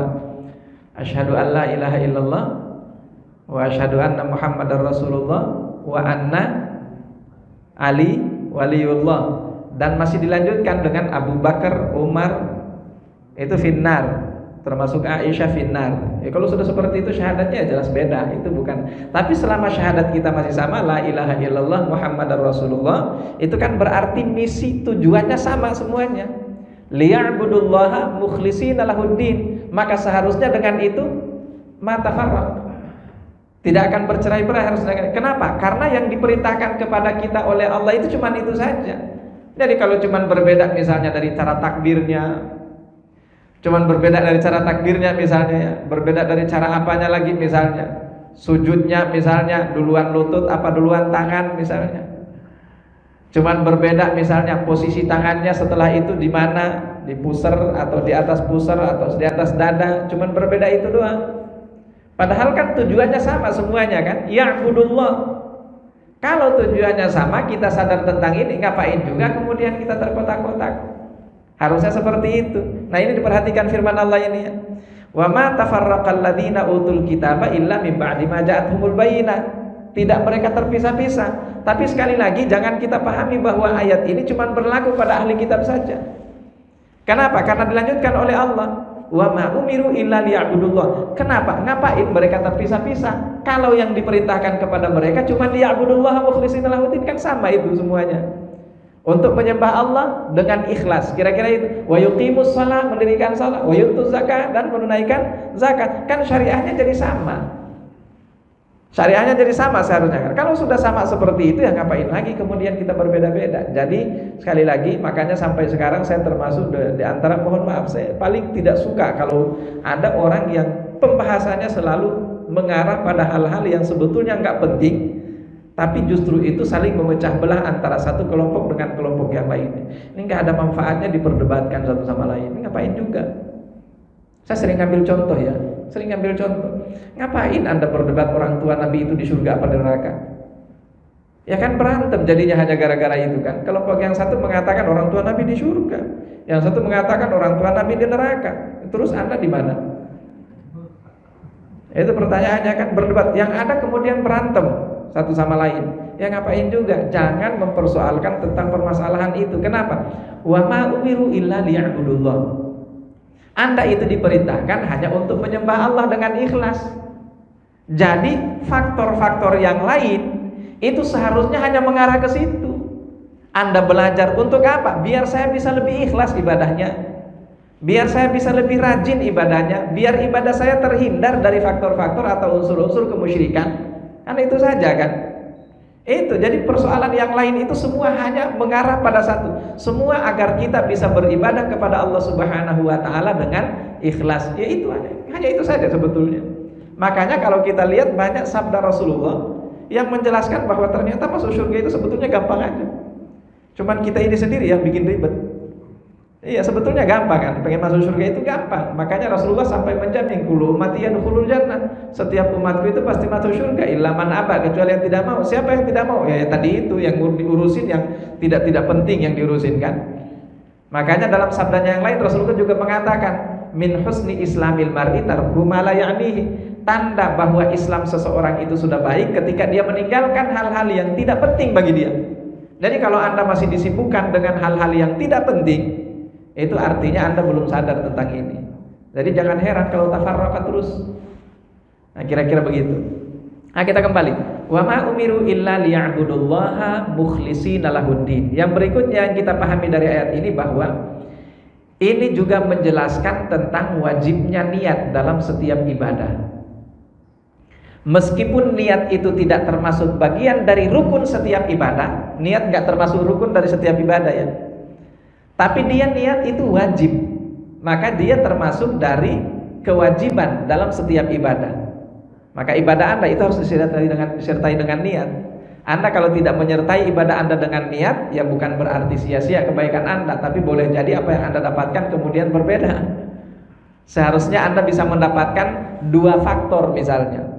asyhadu an la ilaha illallah wa asyhadu anna muhammadar rasulullah wa anna ali waliullah, dan masih dilanjutkan dengan Abu Bakar, Umar itu finnar, termasuk Aisyah finnar. Ya kalau sudah seperti itu syahadatnya jelas beda, itu bukan. Tapi selama syahadat kita masih sama, la ilaha illallah muhammadar rasulullah, itu kan berarti misi tujuannya sama semuanya. Liya'budullaha mukhlishina lahuddin. Maka seharusnya dengan itu matafarraq, tidak akan bercerai-berai harusnya. Kenapa? Karena yang diperintahkan kepada kita oleh Allah itu cuma itu saja. Jadi kalau cuma berbeda misalnya dari cara takbirnya, cuman berbeda dari cara takbirnya misalnya ya, berbeda dari cara apanya lagi misalnya, sujudnya misalnya duluan lutut apa duluan tangan misalnya, cuman berbeda misalnya posisi tangannya setelah itu di mana, di pusar atau di atas pusar atau di atas dada, cuman berbeda itu doang. Padahal kan tujuannya sama semuanya kan, ya'budullah. Kalau tujuannya sama, kita sadar tentang ini, ngapain juga kemudian kita terkotak-kotak? Harusnya seperti itu. Nah ini diperhatikan firman Allah ini ya. Wa ma tafarraqal ladzina utul kitaba illa min ba'di ma ja'atuhumul bayyinah. Tidak mereka terpisah-pisah. Tapi sekali lagi jangan kita pahami bahwa ayat ini cuma berlaku pada ahli kitab saja. Kenapa? Karena dilanjutkan oleh Allah, wa ma umiru illa liya'budullah. Kenapa? Ngapain mereka terpisah-pisah? Kalau yang diperintahkan kepada mereka cuma liya'budullah mukhlishina lahuddin, kan sama itu semuanya. Untuk menyembah Allah dengan ikhlas, kira-kira itu. Wa yuqimus shalah, mendirikan salat, wa yutuz zakat, dan menunaikan zakat. Kan syariahnya jadi sama. Syariahnya jadi sama seharusnya. Kalau sudah sama seperti itu ya ngapain lagi kemudian kita berbeda-beda. Jadi sekali lagi makanya sampai sekarang saya termasuk di antara, mohon maaf, saya paling tidak suka kalau ada orang yang pembahasannya selalu mengarah pada hal-hal yang sebetulnya nggak penting, tapi justru itu saling memecah belah antara satu kelompok dengan kelompok yang lain. Ini nggak ada manfaatnya diperdebatkan satu sama lain. Ini ngapain juga? Saya sering ngambil contoh ya, Ngapain Anda berdebat orang tua Nabi itu di surga apa di neraka? Ya kan berantem jadinya hanya gara-gara itu kan. Kelompok yang satu mengatakan orang tua Nabi di surga, yang satu mengatakan orang tua Nabi di neraka. Terus Anda di mana? Itu pertanyaannya kan, berdebat. Yang ada kemudian berantem satu sama lain. Ya ngapain juga? Jangan mempersoalkan tentang permasalahan itu. Kenapa? Wa ma umiru illa liya'budullah. Anda itu diperintahkan hanya untuk menyembah Allah dengan ikhlas. Jadi faktor-faktor yang lain itu seharusnya hanya mengarah ke situ. Anda belajar untuk apa? Biar saya bisa lebih ikhlas ibadahnya, biar saya bisa lebih rajin ibadahnya, biar ibadah saya terhindar dari faktor-faktor atau unsur-unsur kemusyrikan. Kan itu saja kan. Itu jadi persoalan yang lain itu semua hanya mengarah pada satu, semua agar kita bisa beribadah kepada Allah Subhanahu wa ta'ala dengan ikhlas. Ya itu aja, hanya itu saja sebetulnya. Makanya kalau kita lihat banyak sabda Rasulullah yang menjelaskan bahwa ternyata masuk surga itu sebetulnya gampang aja. Cuman kita ini sendiri yang bikin ribet. Iya, sebetulnya gampang kan, pengen masuk surga itu gampang. Makanya Rasulullah sampai menjamin kullu ummati yadkhulul jannah. Setiap umatku itu pasti masuk surga illa man aba, kecuali yang tidak mau. Siapa yang tidak mau? Ya, tadi itu yang diurusin, yang tidak penting yang diurusin kan. Makanya dalam sabdanya yang lain Rasulullah juga mengatakan min husni islamil mar'i tarku ma la ya'nihi. Tanda bahwa Islam seseorang itu sudah baik ketika dia meninggalkan hal-hal yang tidak penting bagi dia. Jadi kalau Anda masih disibukkan dengan hal-hal yang tidak penting, itu artinya Anda belum sadar tentang ini. Jadi jangan heran kalau tafarraqa terus. Nah, kira-kira begitu. Nah, kita kembali. Wa ma umiru illa liya'budullaha mukhlishina lahuddin. Yang berikutnya yang kita pahami dari ayat ini bahwa ini juga menjelaskan tentang wajibnya niat dalam setiap ibadah. Meskipun niat itu tidak termasuk bagian dari rukun setiap ibadah, niat nggak termasuk rukun dari setiap ibadah ya. Tapi dia niat itu wajib, maka dia termasuk dari kewajiban dalam setiap ibadah. Maka ibadah Anda itu harus disertai dengan niat. Anda kalau tidak menyertai ibadah Anda dengan niat, ya bukan berarti sia-sia kebaikan Anda, tapi boleh jadi apa yang Anda dapatkan kemudian berbeda. Seharusnya Anda bisa mendapatkan dua faktor misalnya.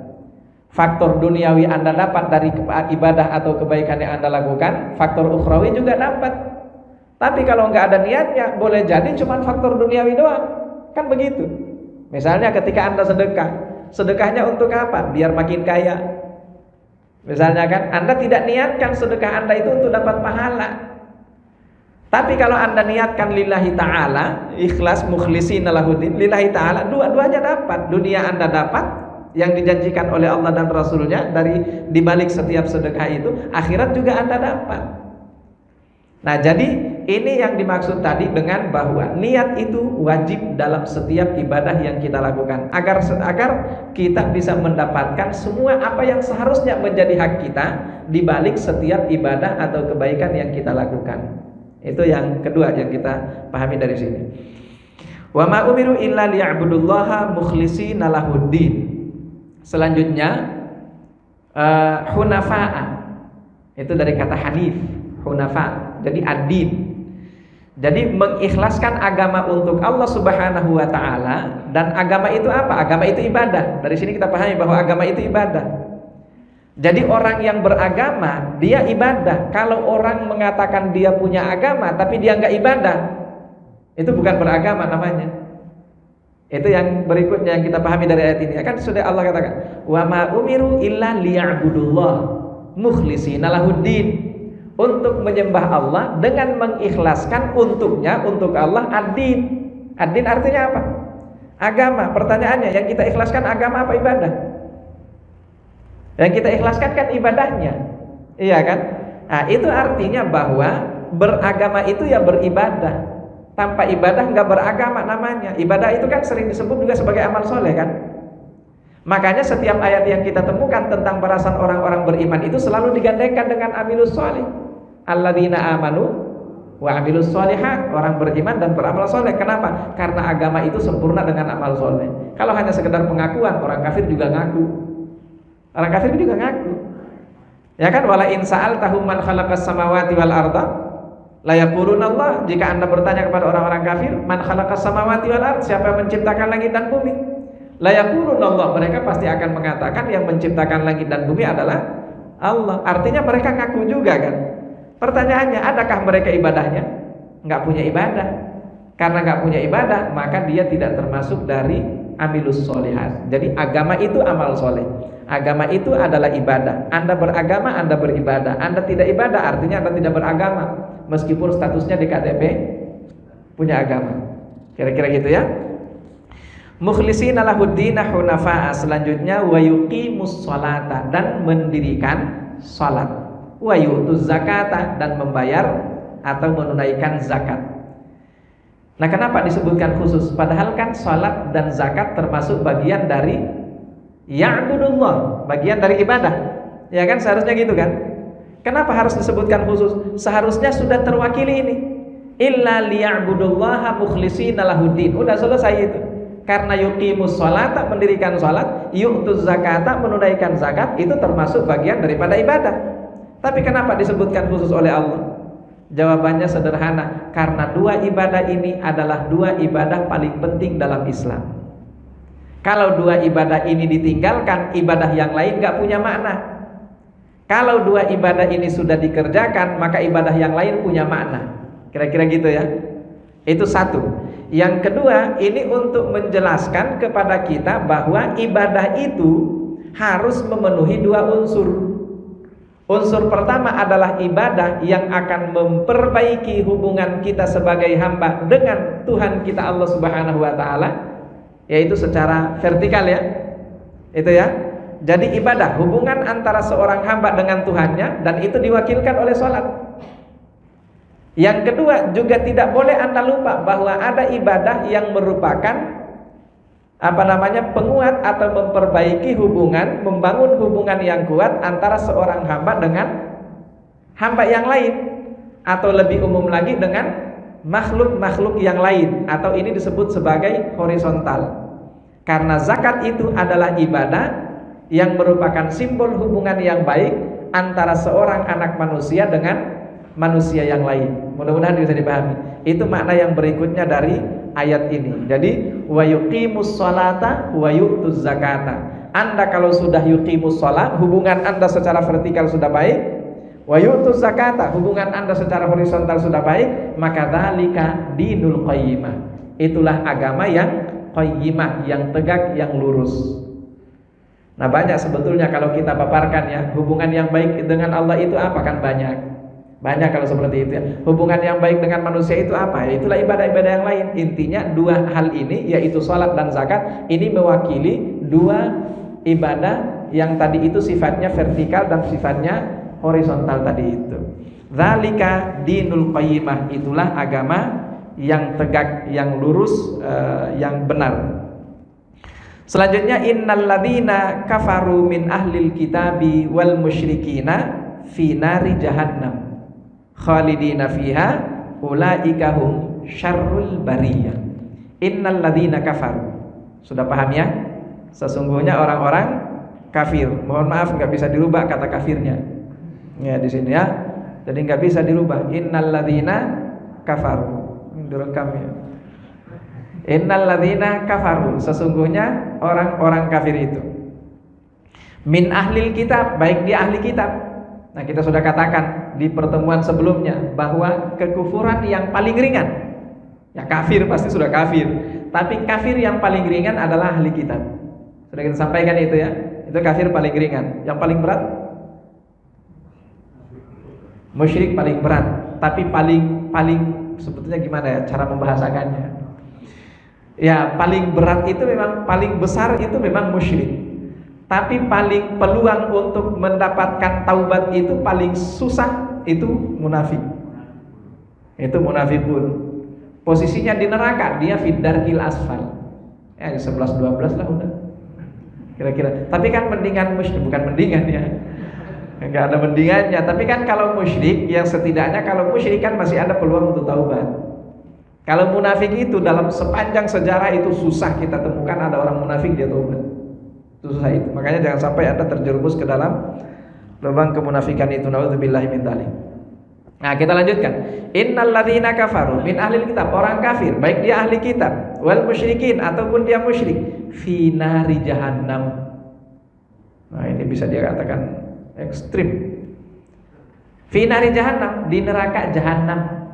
Faktor duniawi Anda dapat dari ibadah atau kebaikan yang Anda lakukan, faktor ukhrawi juga dapat. Tapi kalau nggak ada niatnya, boleh jadi cuma faktor duniawi doang. Kan begitu. Misalnya ketika Anda sedekah, sedekahnya untuk apa? Biar makin kaya. Misalnya kan, Anda tidak niatkan sedekah Anda itu untuk dapat pahala. Tapi kalau Anda niatkan lillahi ta'ala, ikhlas mukhlishina lahuddin, lillahi ta'ala, dua-duanya dapat. Dunia Anda dapat yang dijanjikan oleh Allah dan Rasulnya dari dibalik setiap sedekah itu, akhirat juga Anda dapat. Nah, jadi ini yang dimaksud tadi dengan bahwa niat itu wajib dalam setiap ibadah yang kita lakukan agar kita bisa mendapatkan semua apa yang seharusnya menjadi hak kita dibalik setiap ibadah atau kebaikan yang kita lakukan. Itu yang kedua yang kita pahami dari sini. Wa ma umiru illa liya'budullaha mukhlishina lahuddin. Selanjutnya hunafa'a, itu dari kata hanif, hunafa, jadi ad-din. Jadi mengikhlaskan agama untuk Allah Subhanahu wa taala. Dan agama itu apa? Agama itu ibadah. Dari sini kita pahami bahwa agama itu ibadah. Jadi orang yang beragama dia ibadah. Kalau orang mengatakan dia punya agama tapi dia nggak ibadah, itu bukan beragama namanya. Itu yang berikutnya yang kita pahami dari ayat ini. Kan sudah Allah katakan, "Wa ma umiru illa liya'budullah mukhlishina lahuddin." Untuk menyembah Allah dengan mengikhlaskan untuknya, untuk Allah ad-din. Ad-din artinya apa? Agama. Pertanyaannya, yang kita ikhlaskan agama apa ibadah? Yang kita ikhlaskan kan ibadahnya. Iya kan? Nah, itu artinya bahwa beragama itu ya beribadah. Tanpa ibadah nggak beragama namanya. Ibadah itu kan sering disebut juga sebagai amal soleh kan. Makanya setiap ayat yang kita temukan tentang barasan orang-orang beriman itu selalu digandengkan dengan amilus soleh. Alladzina amanu wa amilus solihat, orang beriman dan beramal soleh. Kenapa? Karena agama itu sempurna dengan amal soleh. Kalau hanya sekedar pengakuan, orang kafir juga ngaku. Orang kafir juga ngaku. Ya kan? Wala in sa'altahum man khalaqas samawati wal arda layaqulun Allah. Jika Anda bertanya kepada orang-orang kafir, man khalaqas samawati wal ard, siapa yang menciptakan langit dan bumi? Layaqulun Allah, mereka pasti akan mengatakan yang menciptakan langit dan bumi adalah Allah. Artinya mereka ngaku juga kan. Pertanyaannya, adakah mereka ibadahnya? Nggak punya ibadah. Karena nggak punya ibadah, maka dia tidak termasuk dari amilus solihat. Jadi agama itu amal soleh. Agama itu adalah ibadah. Anda beragama, Anda beribadah. Anda tidak ibadah, artinya Anda tidak beragama. Meskipun statusnya di KTP punya agama. Kira-kira gitu ya. Mukhlishina lahuddin hunafa'a. Selanjutnya wa yuqimus sholata, dan mendirikan salat. Wa yu'tuz zakata, dan membayar atau menunaikan zakat. Nah, kenapa disebutkan khusus? Padahal kan salat dan zakat termasuk bagian dari ya'budullah, bagian dari ibadah. Ya kan, seharusnya gitu kan? Kenapa harus disebutkan khusus? Seharusnya sudah terwakili ini. Illa liya'budullaha mukhlishina lahuddin. Udah selesai itu. Karena yuqimus sholata, mendirikan salat, yu'tuz zakata, menunaikan zakat, itu termasuk bagian daripada ibadah. Tapi kenapa disebutkan khusus oleh Allah? Jawabannya sederhana, karena dua ibadah ini adalah dua ibadah paling penting dalam Islam. Kalau dua ibadah ini ditinggalkan, ibadah yang lain gak punya makna. Kalau dua ibadah ini sudah dikerjakan, maka ibadah yang lain punya makna. Kira-kira gitu ya. Itu satu. Yang kedua, ini untuk menjelaskan kepada kita bahwa ibadah itu harus memenuhi dua unsur. Unsur pertama adalah ibadah yang akan memperbaiki hubungan kita sebagai hamba dengan Tuhan kita Allah Subhanahu wa taala, yaitu secara vertikal ya. Itu ya. Jadi ibadah hubungan antara seorang hamba dengan Tuhannya, dan itu diwakilkan oleh sholat. Yang kedua, juga tidak boleh Anda lupa bahwa ada ibadah yang merupakan penguat atau memperbaiki hubungan, membangun hubungan yang kuat antara seorang hamba dengan hamba yang lain, atau lebih umum lagi dengan makhluk-makhluk yang lain, atau ini disebut sebagai horizontal. Karena zakat itu adalah ibadah yang merupakan simbol hubungan yang baik antara seorang anak manusia dengan manusia yang lain. Mudah-mudahan bisa dipahami. Itu makna yang berikutnya dari ayat ini. Jadi wa yuqimus sholata wa yu'tuz zakata. Anda kalau sudah yuqimus sholat, hubungan Anda secara vertikal sudah baik, wa yu'tuz zakata, hubungan Anda secara horizontal sudah baik, maka dzalika dinul qayyimah. Itulah agama yang qayyimah, yang tegak, yang lurus. Nah, banyak sebetulnya kalau kita paparkan ya, hubungan yang baik dengan Allah itu apa, kan banyak. Banyak kalau seperti itu ya. Hubungan yang baik dengan manusia itu apa? Ya, itulah ibadah-ibadah yang lain. Intinya dua hal ini, yaitu sholat dan zakat, ini mewakili dua ibadah yang tadi itu sifatnya vertikal dan sifatnya horizontal tadi itu. Dzalika dinul qayyimah, itulah agama yang tegak, yang lurus, yang benar. Selanjutnya, innal ladzina kafaru min ahlil kitabi wal musyrikina fi nari jahannam khalidina fiha ulaika hum syarrul bariyah. Innal ladzina kafaru. Sudah paham ya? Sesungguhnya orang-orang kafir. Mohon maaf, nggak bisa dirubah kata kafirnya. Ya di sini ya. Jadi nggak bisa dirubah. Innal ladzina kafaru. Direkam ya. Innal ladzina kafaru, sesungguhnya orang-orang kafir itu min ahlil kitab, baik dia ahli kitab. Nah, kita sudah katakan di pertemuan sebelumnya bahwa kekufuran yang paling ringan, ya kafir pasti sudah kafir, tapi kafir yang paling ringan adalah ahli kitab. Sudah kita sampaikan itu ya. Itu kafir paling ringan. Yang paling berat musyrik paling berat, tapi paling sebetulnya gimana ya cara membahasakannya? Ya, paling berat itu memang, paling besar itu memang musyrik. Tapi paling peluang untuk mendapatkan taubat itu paling susah itu munafik. Itu munafikun. Posisinya di neraka, dia fiddarkil asfal. Ya 11-12 lah udah. Kira-kira. Tapi kan mendingan musyrik, bukan mendingan ya. Enggak ada mendingannya, tapi kan kalau musyrik, yang setidaknya kalau musyrik kan masih ada peluang untuk taubat. Kalau munafik itu dalam sepanjang sejarah itu susah kita temukan ada orang munafik dia taubat. Itu susah itu. Makanya jangan sampai Anda terjerumus ke dalam lubang kemunafikan itu. Nauzubillahi min dzalik. Nah, kita lanjutkan. Innal ladzina kafaru min ahlil kitab, orang kafir, baik dia ahli kitab, wal musyrikin ataupun dia musyrik, fi nari jahannam. Nah, ini bisa dia katakan ekstrim. Fi nari jahannam, di neraka jahannam.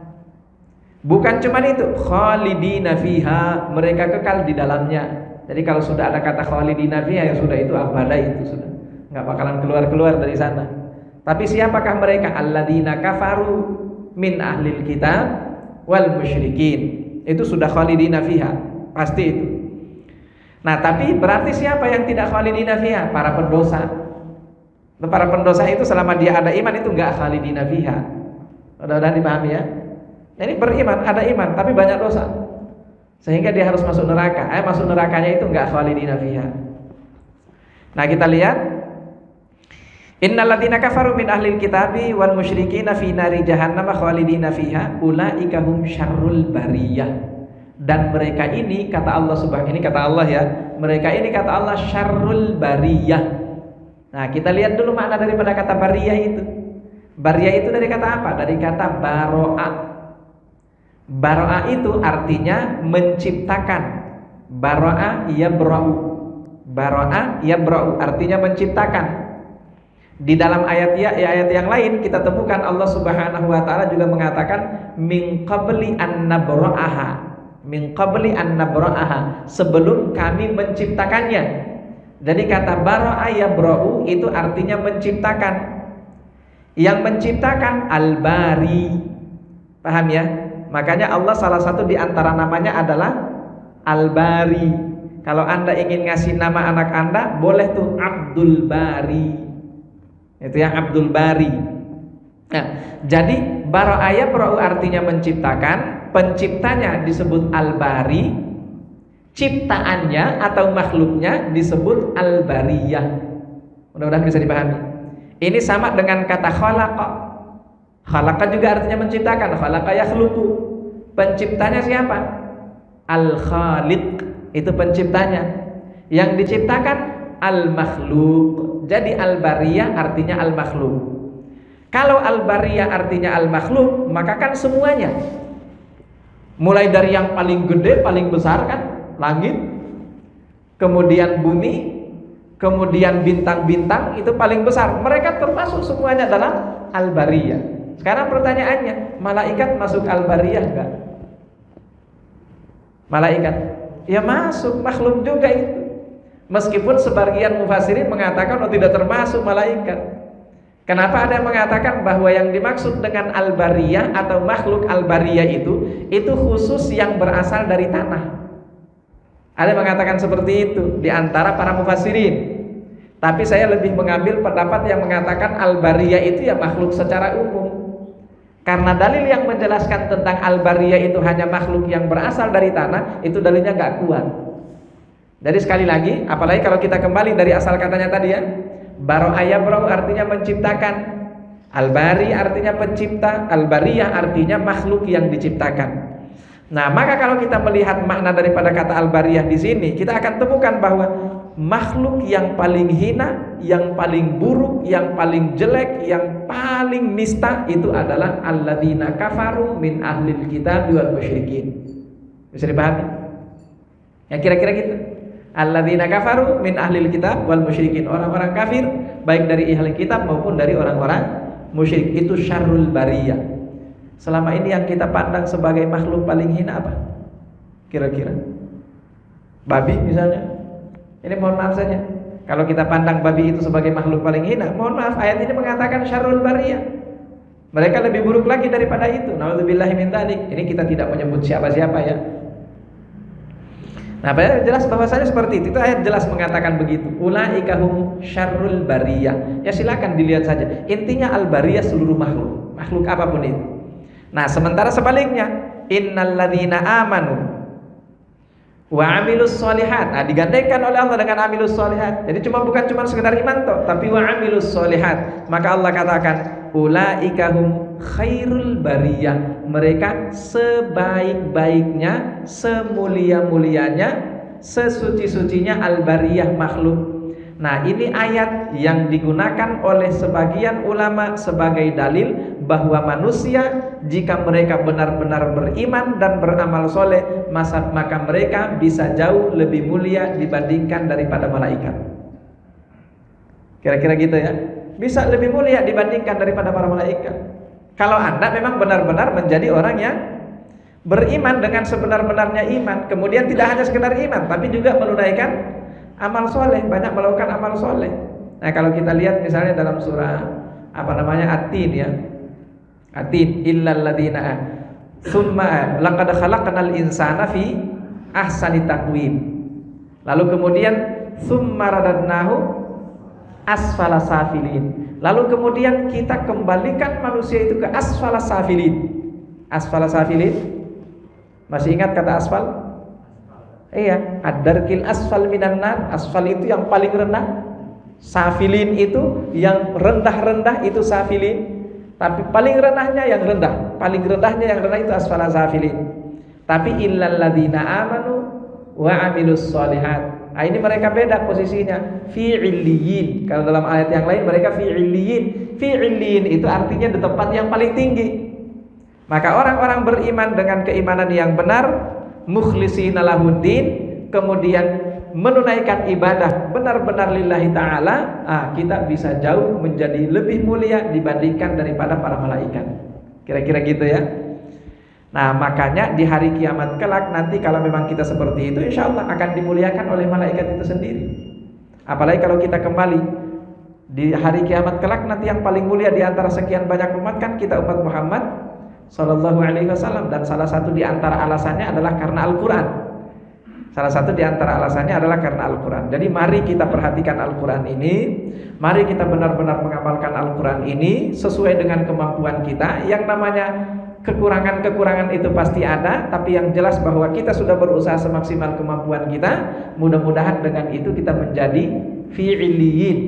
Bukan cuma itu, khalidina fiha, mereka kekal di dalamnya. Jadi kalau sudah ada kata khalidina fiha, ya sudah, itu abada, itu sudah nggak bakalan keluar dari sana. Tapi siapakah mereka? Alladzina kafaru min ahlil kitab wal musyrikin. Itu sudah khalidina fiha, pasti itu. Nah, tapi berarti siapa yang tidak khalidina fiha? Para pendosa. Para pendosa itu selama dia ada iman itu nggak khalidina fiha. Mudah-mudahan dipahami ya. Ini beriman, ada iman, tapi banyak dosa, sehingga dia harus masuk neraka. Masuk nerakanya itu enggak khalidina fiha. Nah, kita lihat, innal ladzina kafaru min ahlil kitabi wal musyrikina fi nari jahannam khalidina fiha ulaika hum syarrul bariyah. Dan mereka ini kata Allah Subhanahu, ini kata Allah ya, mereka ini kata Allah syarrul bariyah. Nah, kita lihat dulu makna daripada kata bariyah itu. Bariyah itu dari kata apa? Dari kata baro'a. Baro'a itu artinya menciptakan. Baro'a yabra'u. Baro'a yabra'u artinya menciptakan. Di dalam ayat yang lain kita temukan Allah Subhanahu wa taala juga mengatakan min qabli an nabra'aha. Min qabli an nabra'aha, sebelum kami menciptakannya. Jadi kata baro'a yabra'u itu artinya menciptakan. Yang menciptakan Al-Bari. Paham ya? Makanya Allah salah satu di antara namanya adalah Al-Bari. Kalau Anda ingin ngasih nama anak Anda, boleh tuh Abdul Bari. Itu ya, Abdul Bari. Nah, jadi baro'aya baro'u artinya menciptakan, penciptanya disebut Al-Bari, ciptaannya atau makhluknya disebut Al-Bariyah. Mudah-mudahan bisa dipahami. Ini sama dengan kata khalaqa. Khalaqa juga artinya menciptakan. Khalaqa yakhluqu. Penciptanya siapa? Al-Khaliq. Itu penciptanya. Yang diciptakan Al-Makhluk. Jadi Al-Bariyah artinya Al-Makhluk. Kalau Al-Bariyah artinya Al-Makhluk, maka kan semuanya. Mulai dari yang paling gede, paling besar kan, langit, kemudian bumi, kemudian bintang-bintang, itu paling besar. Mereka termasuk semuanya adalah Al-Bariyah. Sekarang pertanyaannya, malaikat masuk Al-Bariyah enggak? Malaikat ya masuk, makhluk juga itu. Meskipun sebagian mufassirin mengatakan tidak termasuk malaikat. Kenapa ada yang mengatakan bahwa yang dimaksud dengan Al-Bariyah atau makhluk Al-Bariyah itu khusus yang berasal dari tanah. Ada yang mengatakan seperti itu di antara para mufassirin. Tapi saya lebih mengambil pendapat yang mengatakan Al-Bariyah itu ya makhluk secara umum. Karena dalil yang menjelaskan tentang Al-Bariyah itu hanya makhluk yang berasal dari tanah, itu dalilnya nggak kuat. Jadi sekali lagi, apalagi kalau kita kembali dari asal katanya tadi ya, baro'a yabra'u artinya menciptakan, Al-Bari artinya pencipta, Al-Bariyah artinya makhluk yang diciptakan. Nah, maka kalau kita melihat makna daripada kata Al-Bariyah di sini, kita akan temukan bahwa makhluk yang paling hina, yang paling buruk, yang paling jelek, yang paling nista itu adalah alladzina kafaru min ahlil kitab wal musyrikin. Bisa dipahami? Ya kira-kira gitu. Alladzina kafaru min ahlil kitab wal musyrikin, orang-orang kafir baik dari ahli kitab maupun dari orang-orang musyrik. Itu syarrul bariyah. Selama ini yang kita pandang sebagai makhluk paling hina apa? Kira-kira? Babi misalnya. Ini mohon maaf saja. Kalau kita pandang babi itu sebagai makhluk paling hina, mohon maaf, ayat ini mengatakan syarrul bariyah. Mereka lebih buruk lagi daripada itu. Nauzubillahi min dzalik. Ini kita tidak menyebut siapa-siapa ya. Nah, jelas bahwasanya seperti itu. Itu ayat jelas mengatakan begitu. Ulaika hum syarrul bariyah. Ya silakan dilihat saja. Intinya al-bariyah seluruh makhluk. Makhluk apapun itu. Nah, sementara sebaliknya, innalladzina amanu wa amilus solihat. Nah, digandengkan oleh Allah dengan amilus solihat. Jadi bukan cuma sekedar iman toh, tapi wa amilus solihat. Maka Allah katakan, ulaika hum khairul bariyah. Mereka sebaik-baiknya, semulia-mulianya, sesuci-sucinya al-bariyah makhluk. Nah, ini ayat yang digunakan oleh sebagian ulama sebagai dalil bahwa manusia jika mereka benar-benar beriman dan beramal soleh, maka mereka bisa jauh lebih mulia dibandingkan daripada malaikat. Kira-kira gitu ya. Bisa lebih mulia dibandingkan daripada para malaikat. Kalau Anda memang benar-benar menjadi orang yang beriman dengan sebenar-benarnya iman, kemudian tidak hanya sekedar iman, tapi juga menunaikan amal soleh, banyak melakukan amal soleh. Nah, kalau kita lihat misalnya dalam surah At-Tin ya, At-Tin, illal ladzina tsumma laqad khalaqnal insana fi ahsani taqwim. Lalu kemudian tsumma radadnahu asfala safilin. Lalu kemudian kita kembalikan manusia itu ke asfala safilin. Asfala safilin, masih ingat kata asfal? Iya, ad-darkil asfal minan nar. Asfal itu yang paling rendah. Safilin itu yang rendah-rendah, itu safilin. Tapi paling rendahnya yang rendah. Paling rendahnya yang rendah itu asfala safilin. Tapi illal ladzina amanu wa amilus solihat. Nah, ini mereka beda posisinya, fi illiyin. Kalau dalam ayat yang lain mereka fi illiyin. Fi illiyin itu artinya di tempat yang paling tinggi. Maka orang-orang beriman dengan keimanan yang benar, mukhlishina lahuddin, kemudian menunaikan ibadah benar-benar lillahi ta'ala, kita bisa jauh menjadi lebih mulia dibandingkan daripada para malaikat. Kira-kira gitu ya. Nah, makanya di hari kiamat kelak nanti kalau memang kita seperti itu, insya Allah akan dimuliakan oleh malaikat itu sendiri. Apalagi kalau kita kembali di hari kiamat kelak nanti, yang paling mulia di antara sekian banyak umat kan kita umat Muhammad Sallallahu Alaihi Wasallam, dan salah satu di antara alasannya adalah karena Al-Quran. Salah satu di antara alasannya adalah karena Al-Quran. Jadi mari kita perhatikan Al-Quran ini, mari kita benar-benar mengamalkan Al-Quran ini sesuai dengan kemampuan kita. Yang namanya kekurangan-kekurangan itu pasti ada, tapi yang jelas bahwa kita sudah berusaha semaksimal kemampuan kita. Mudah-mudahan dengan itu kita menjadi fi'iliyin,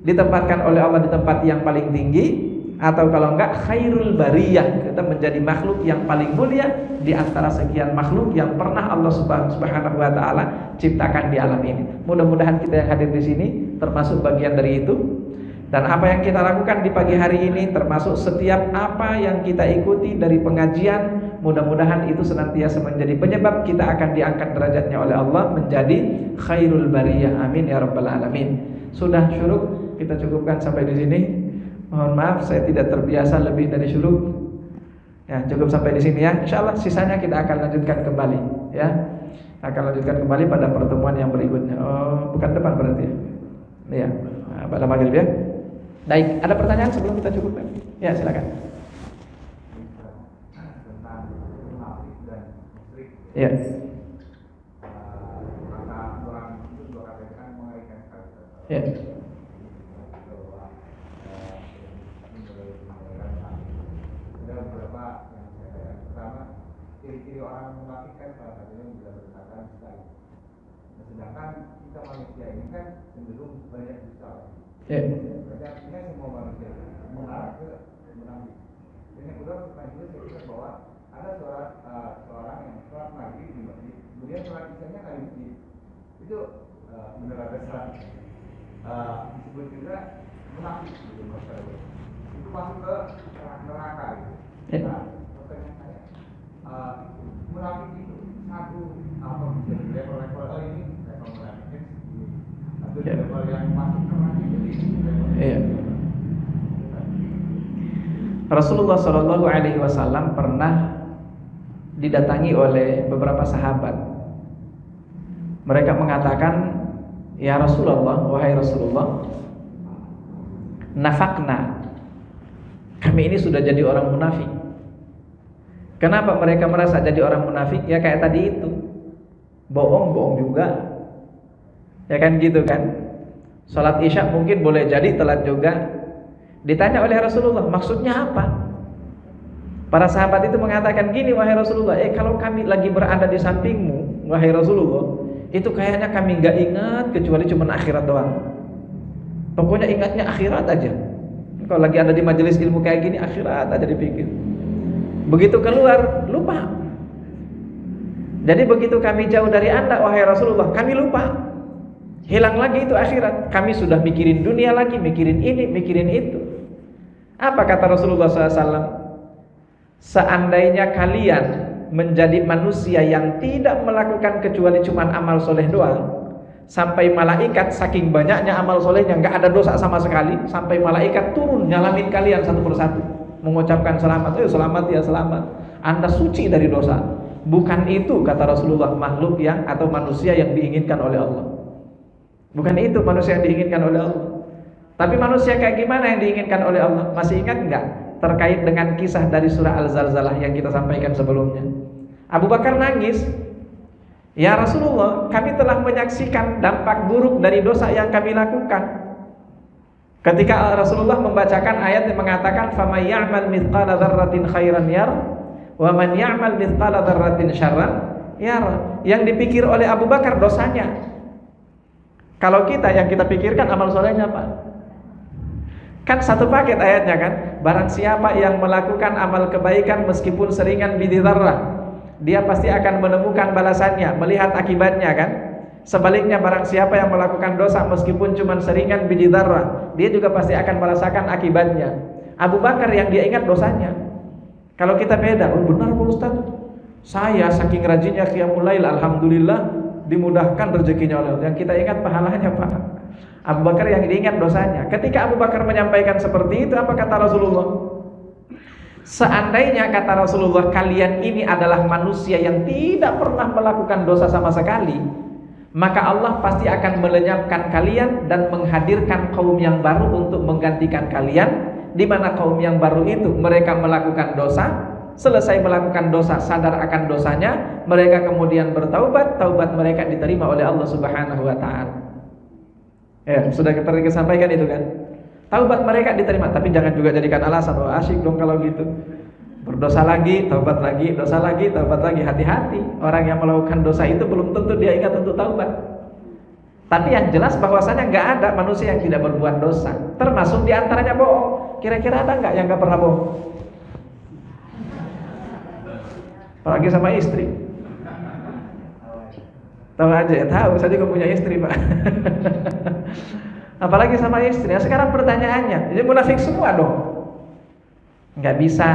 ditempatkan oleh Allah di tempat yang paling tinggi, atau kalau enggak khairul bariyah, kita menjadi makhluk yang paling mulia di antara sekian makhluk yang pernah Allah Subhanahu wa taala ciptakan di alam ini. Mudah-mudahan kita yang hadir di sini termasuk bagian dari itu. Dan apa yang kita lakukan di pagi hari ini, termasuk setiap apa yang kita ikuti dari pengajian, mudah-mudahan itu senantiasa menjadi penyebab kita akan diangkat derajatnya oleh Allah menjadi khairul bariyah. Amin ya rabbal alamin. Sudah syuruk, kita cukupkan sampai di sini. Mohon maaf saya tidak terbiasa lebih dari syuruk. Ya, cukup sampai di sini ya. Insyaallah sisanya kita akan lanjutkan kembali ya. Akan lanjutkan kembali pada pertemuan yang berikutnya. Oh, bukan depan berarti ya. Iya, pada maghrib ya. Baik, ada pertanyaan sebelum kita cukupkan? Ya, silakan. Ya. Ya. Ciri-ciri orang munafik kan salah satunya bisa berkata sekali. Sedangkan kita manusia ini kan cenderung banyak dusta. Berarti artinya semua manusia mengarah ke munafik. Dan yang kedua, pernah juga saya ingat bahwa ada seorang yang sholat maghrib di masjid, kemudian sholat isyanya kali masjid. Itu benar ada sholat. Disebut juga munafik gitu masyarakat. Itu masuk ke neraka gitu. Nah, pertanyaan saya, munafik itu satu apa level-level ini level munafik atau level yang masuk ke neraka jadi level. Rasulullah Shallallahu Alaihi Wasallam pernah didatangi oleh beberapa sahabat. Mereka mengatakan, ya Rasulullah, wahai Rasulullah, nafakna, kami ini sudah jadi orang munafik. Kenapa mereka merasa jadi orang munafik? Ya kayak tadi itu, bohong juga, ya kan gitu kan. Sholat isya mungkin boleh jadi telat juga. Ditanya oleh Rasulullah, maksudnya apa? Para sahabat itu mengatakan gini, wahai Rasulullah, kalau kami lagi berada di sampingmu, wahai Rasulullah, itu kayaknya kami nggak ingat kecuali cuma akhirat doang. Pokoknya ingatnya akhirat aja. Kalau lagi ada di majelis ilmu kayak gini, akhirat aja dipikir. Begitu keluar, lupa. Jadi begitu kami jauh dari Anda, wahai Rasulullah, kami lupa. Hilang lagi itu akhirat. Kami sudah mikirin dunia lagi, mikirin ini, mikirin itu. Apa kata Rasulullah SAW? Seandainya kalian menjadi manusia yang tidak melakukan kecuali cuma amal soleh doang, sampai malaikat saking banyaknya amal solehnya nggak ada dosa sama sekali, sampai malaikat turun nyalamin kalian satu persatu, mengucapkan selamat, selamat ya selamat, Anda suci dari dosa. Bukan itu kata Rasulullah makhluk yang atau manusia yang diinginkan oleh Allah. Bukan itu manusia yang diinginkan oleh Allah. Tapi manusia kayak gimana yang diinginkan oleh Allah? Masih ingat enggak terkait dengan kisah dari surah Al-Zalzalah yang kita sampaikan sebelumnya? Abu Bakar nangis, ya Rasulullah, kami telah menyaksikan dampak buruk dari dosa yang kami lakukan. Ketika Rasulullah membacakan ayat yang mengatakan faman ya'mal mithqala dzarratin khairan yar wa man ya'mal mithqala dzarratin syarran yar. Yang dipikir oleh Abu Bakar dosanya. Kalau kita yang kita pikirkan amal solehnya apa? Kan satu paket ayatnya kan. Barang siapa yang melakukan amal kebaikan meskipun seringan bidhi dzarrah, dia pasti akan menemukan balasannya, melihat akibatnya kan. Sebaliknya barang siapa yang melakukan dosa meskipun cuma seringan biji dzarrah, dia juga pasti akan merasakan akibatnya. Abu Bakar yang dia ingat dosanya. Kalau kita beda, oh benar Pak Ustaz, saya saking rajinnya qiyamul lail, alhamdulillah dimudahkan rezekinya oleh Allah. Yang kita ingat pahalanya Pak. Abu Bakar yang diingat dosanya. Ketika Abu Bakar menyampaikan seperti itu, apa kata Rasulullah? Seandainya kata Rasulullah, kalian ini adalah manusia yang tidak pernah melakukan dosa sama sekali, maka Allah pasti akan melenyapkan kalian dan menghadirkan kaum yang baru untuk menggantikan kalian, di mana kaum yang baru itu mereka melakukan dosa, selesai melakukan dosa sadar akan dosanya, mereka kemudian bertaubat, taubat mereka diterima oleh Allah Subhanahu wa taala. Ya, sudah kita sampaikan itu kan. Taubat mereka diterima, tapi jangan juga jadikan alasan, oh asyik dong kalau gitu. Berdosa lagi, taubat lagi, dosa lagi, taubat lagi. Hati-hati, orang yang melakukan dosa itu belum tentu dia ingat untuk taubat. Tapi yang jelas bahwasanya nggak ada manusia yang tidak berbuat dosa, termasuk diantaranya bohong. Kira-kira ada nggak yang nggak pernah bohong? Apalagi sama istri. Tahu aja ya, tahu. Saya juga punya istri Pak. Apalagi sama istri. Nah, sekarang pertanyaannya, jadi munafik semua dong? Nggak bisa.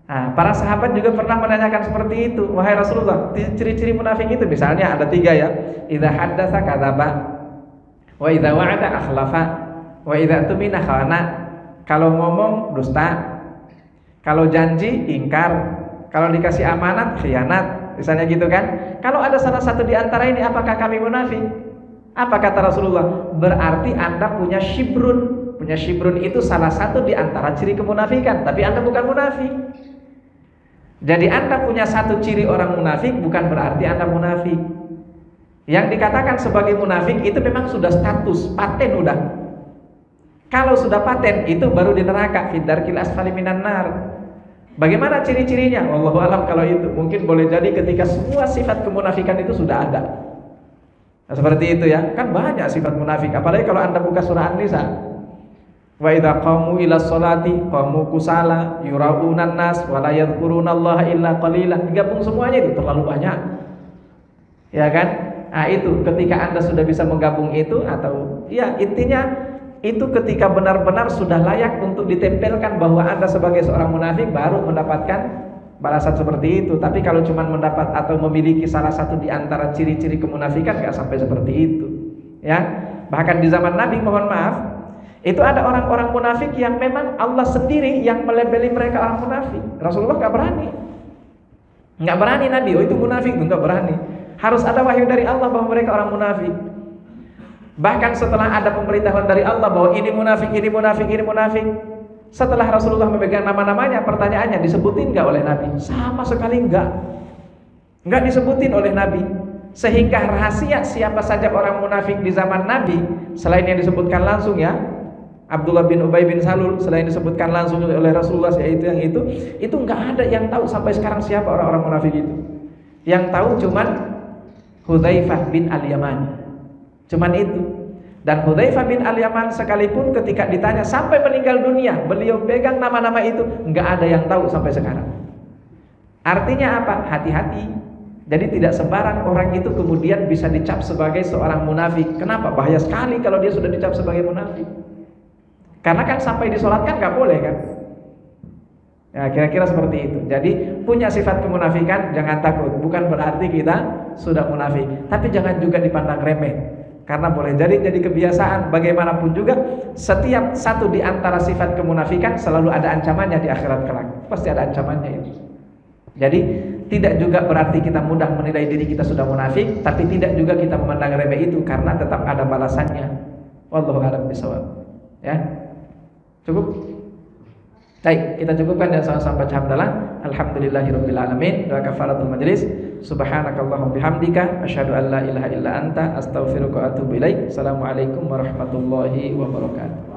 Nah, para sahabat juga pernah menanyakan seperti itu. Wahai Rasulullah, ciri-ciri munafik itu misalnya ada 3 ya. Idza haddatsa kadzaba, wa idza wa'ada akhlafa, wa idza tumina khana. Kalau ngomong dusta, kalau janji ingkar, kalau dikasih amanat khianat. Misalnya gitu kan. Kalau ada salah satu di antara ini, apakah kami munafik? Apa kata Rasulullah? Berarti Anda punya syibrun. Punya syibrun itu salah satu di antara ciri kemunafikan, tapi Anda bukan munafik. Jadi Anda punya satu ciri orang munafik bukan berarti Anda munafik. Yang dikatakan sebagai munafik itu memang sudah status, paten udah. Kalau sudah paten itu baru di neraka, fidarkil asfali minan nar. Bagaimana ciri-cirinya? Wallahu alam kalau itu. Mungkin boleh jadi ketika semua sifat kemunafikan itu sudah ada. Nah, seperti itu ya. Kan banyak sifat munafik. Apalagi kalau Anda buka surah An-Nisa. Wa idza qamu ila sholati qamu kusala yuraunan nas wa la yadhkurunallaha illa qalila. Digabung semuanya itu terlalu banyak. Ya kan? Nah, itu ketika Anda sudah bisa menggabung itu, atau ya intinya itu ketika benar-benar sudah layak untuk ditempelkan bahwa Anda sebagai seorang munafik, baru mendapatkan balasan seperti itu. Tapi kalau cuma mendapat atau memiliki salah satu di antara ciri-ciri kemunafikan, nggak sampai seperti itu ya. Bahkan di zaman Nabi, mohon maaf, itu ada orang-orang munafik yang memang Allah sendiri yang melabeli mereka orang munafik. Rasulullah nggak berani Nabi, oh itu munafik, nggak berani. Harus ada wahyu dari Allah bahwa mereka orang munafik. Bahkan setelah ada pemberitahuan dari Allah bahwa ini munafik, ini munafik, ini munafik, setelah Rasulullah memegang nama-namanya, pertanyaannya disebutin nggak oleh Nabi? Sama sekali nggak disebutin oleh Nabi. Sehingga rahasia siapa saja orang munafik di zaman Nabi, selain yang disebutkan langsung ya, Abdullah bin Ubay bin Salul, selain disebutkan langsung oleh Rasulullah, yaitu yang itu nggak ada yang tahu sampai sekarang siapa orang-orang munafik itu. Yang tahu cuman Hudzaifah bin Al-Yaman. Cuman itu. Dan Hudzaifah bin Al-Yaman sekalipun ketika ditanya sampai meninggal dunia, beliau pegang nama-nama itu, nggak ada yang tahu sampai sekarang. Artinya apa? Hati-hati. Jadi tidak sembarang orang itu kemudian bisa dicap sebagai seorang munafik. Kenapa? Bahaya sekali kalau dia sudah dicap sebagai munafik. Karena kan sampai disolatkan nggak boleh kan? Ya kira-kira seperti itu. Jadi punya sifat kemunafikan jangan takut. Bukan berarti kita sudah munafik. Tapi jangan juga dipandang remeh. Karena boleh jadi kebiasaan. Bagaimanapun juga setiap satu di antara sifat kemunafikan selalu ada ancamannya di akhirat kelak. Pasti ada ancamannya itu. Jadi tidak juga berarti kita mudah menilai diri kita sudah munafik, tapi tidak juga kita memandang remeh itu, karena tetap ada balasannya. Wallahu a'lam bishawab. Ya. Cukup? Baik, kita cukupkan dan sama-sama baca hamdalah. Alhamdulillahirabbil alamin. Doa kafaratul majlis. Subhanakallahumma bihamdika asyhadu an la ilaha illa anta astaghfiruka wa atubu ilaik. Assalamualaikum warahmatullahi wabarakatuh.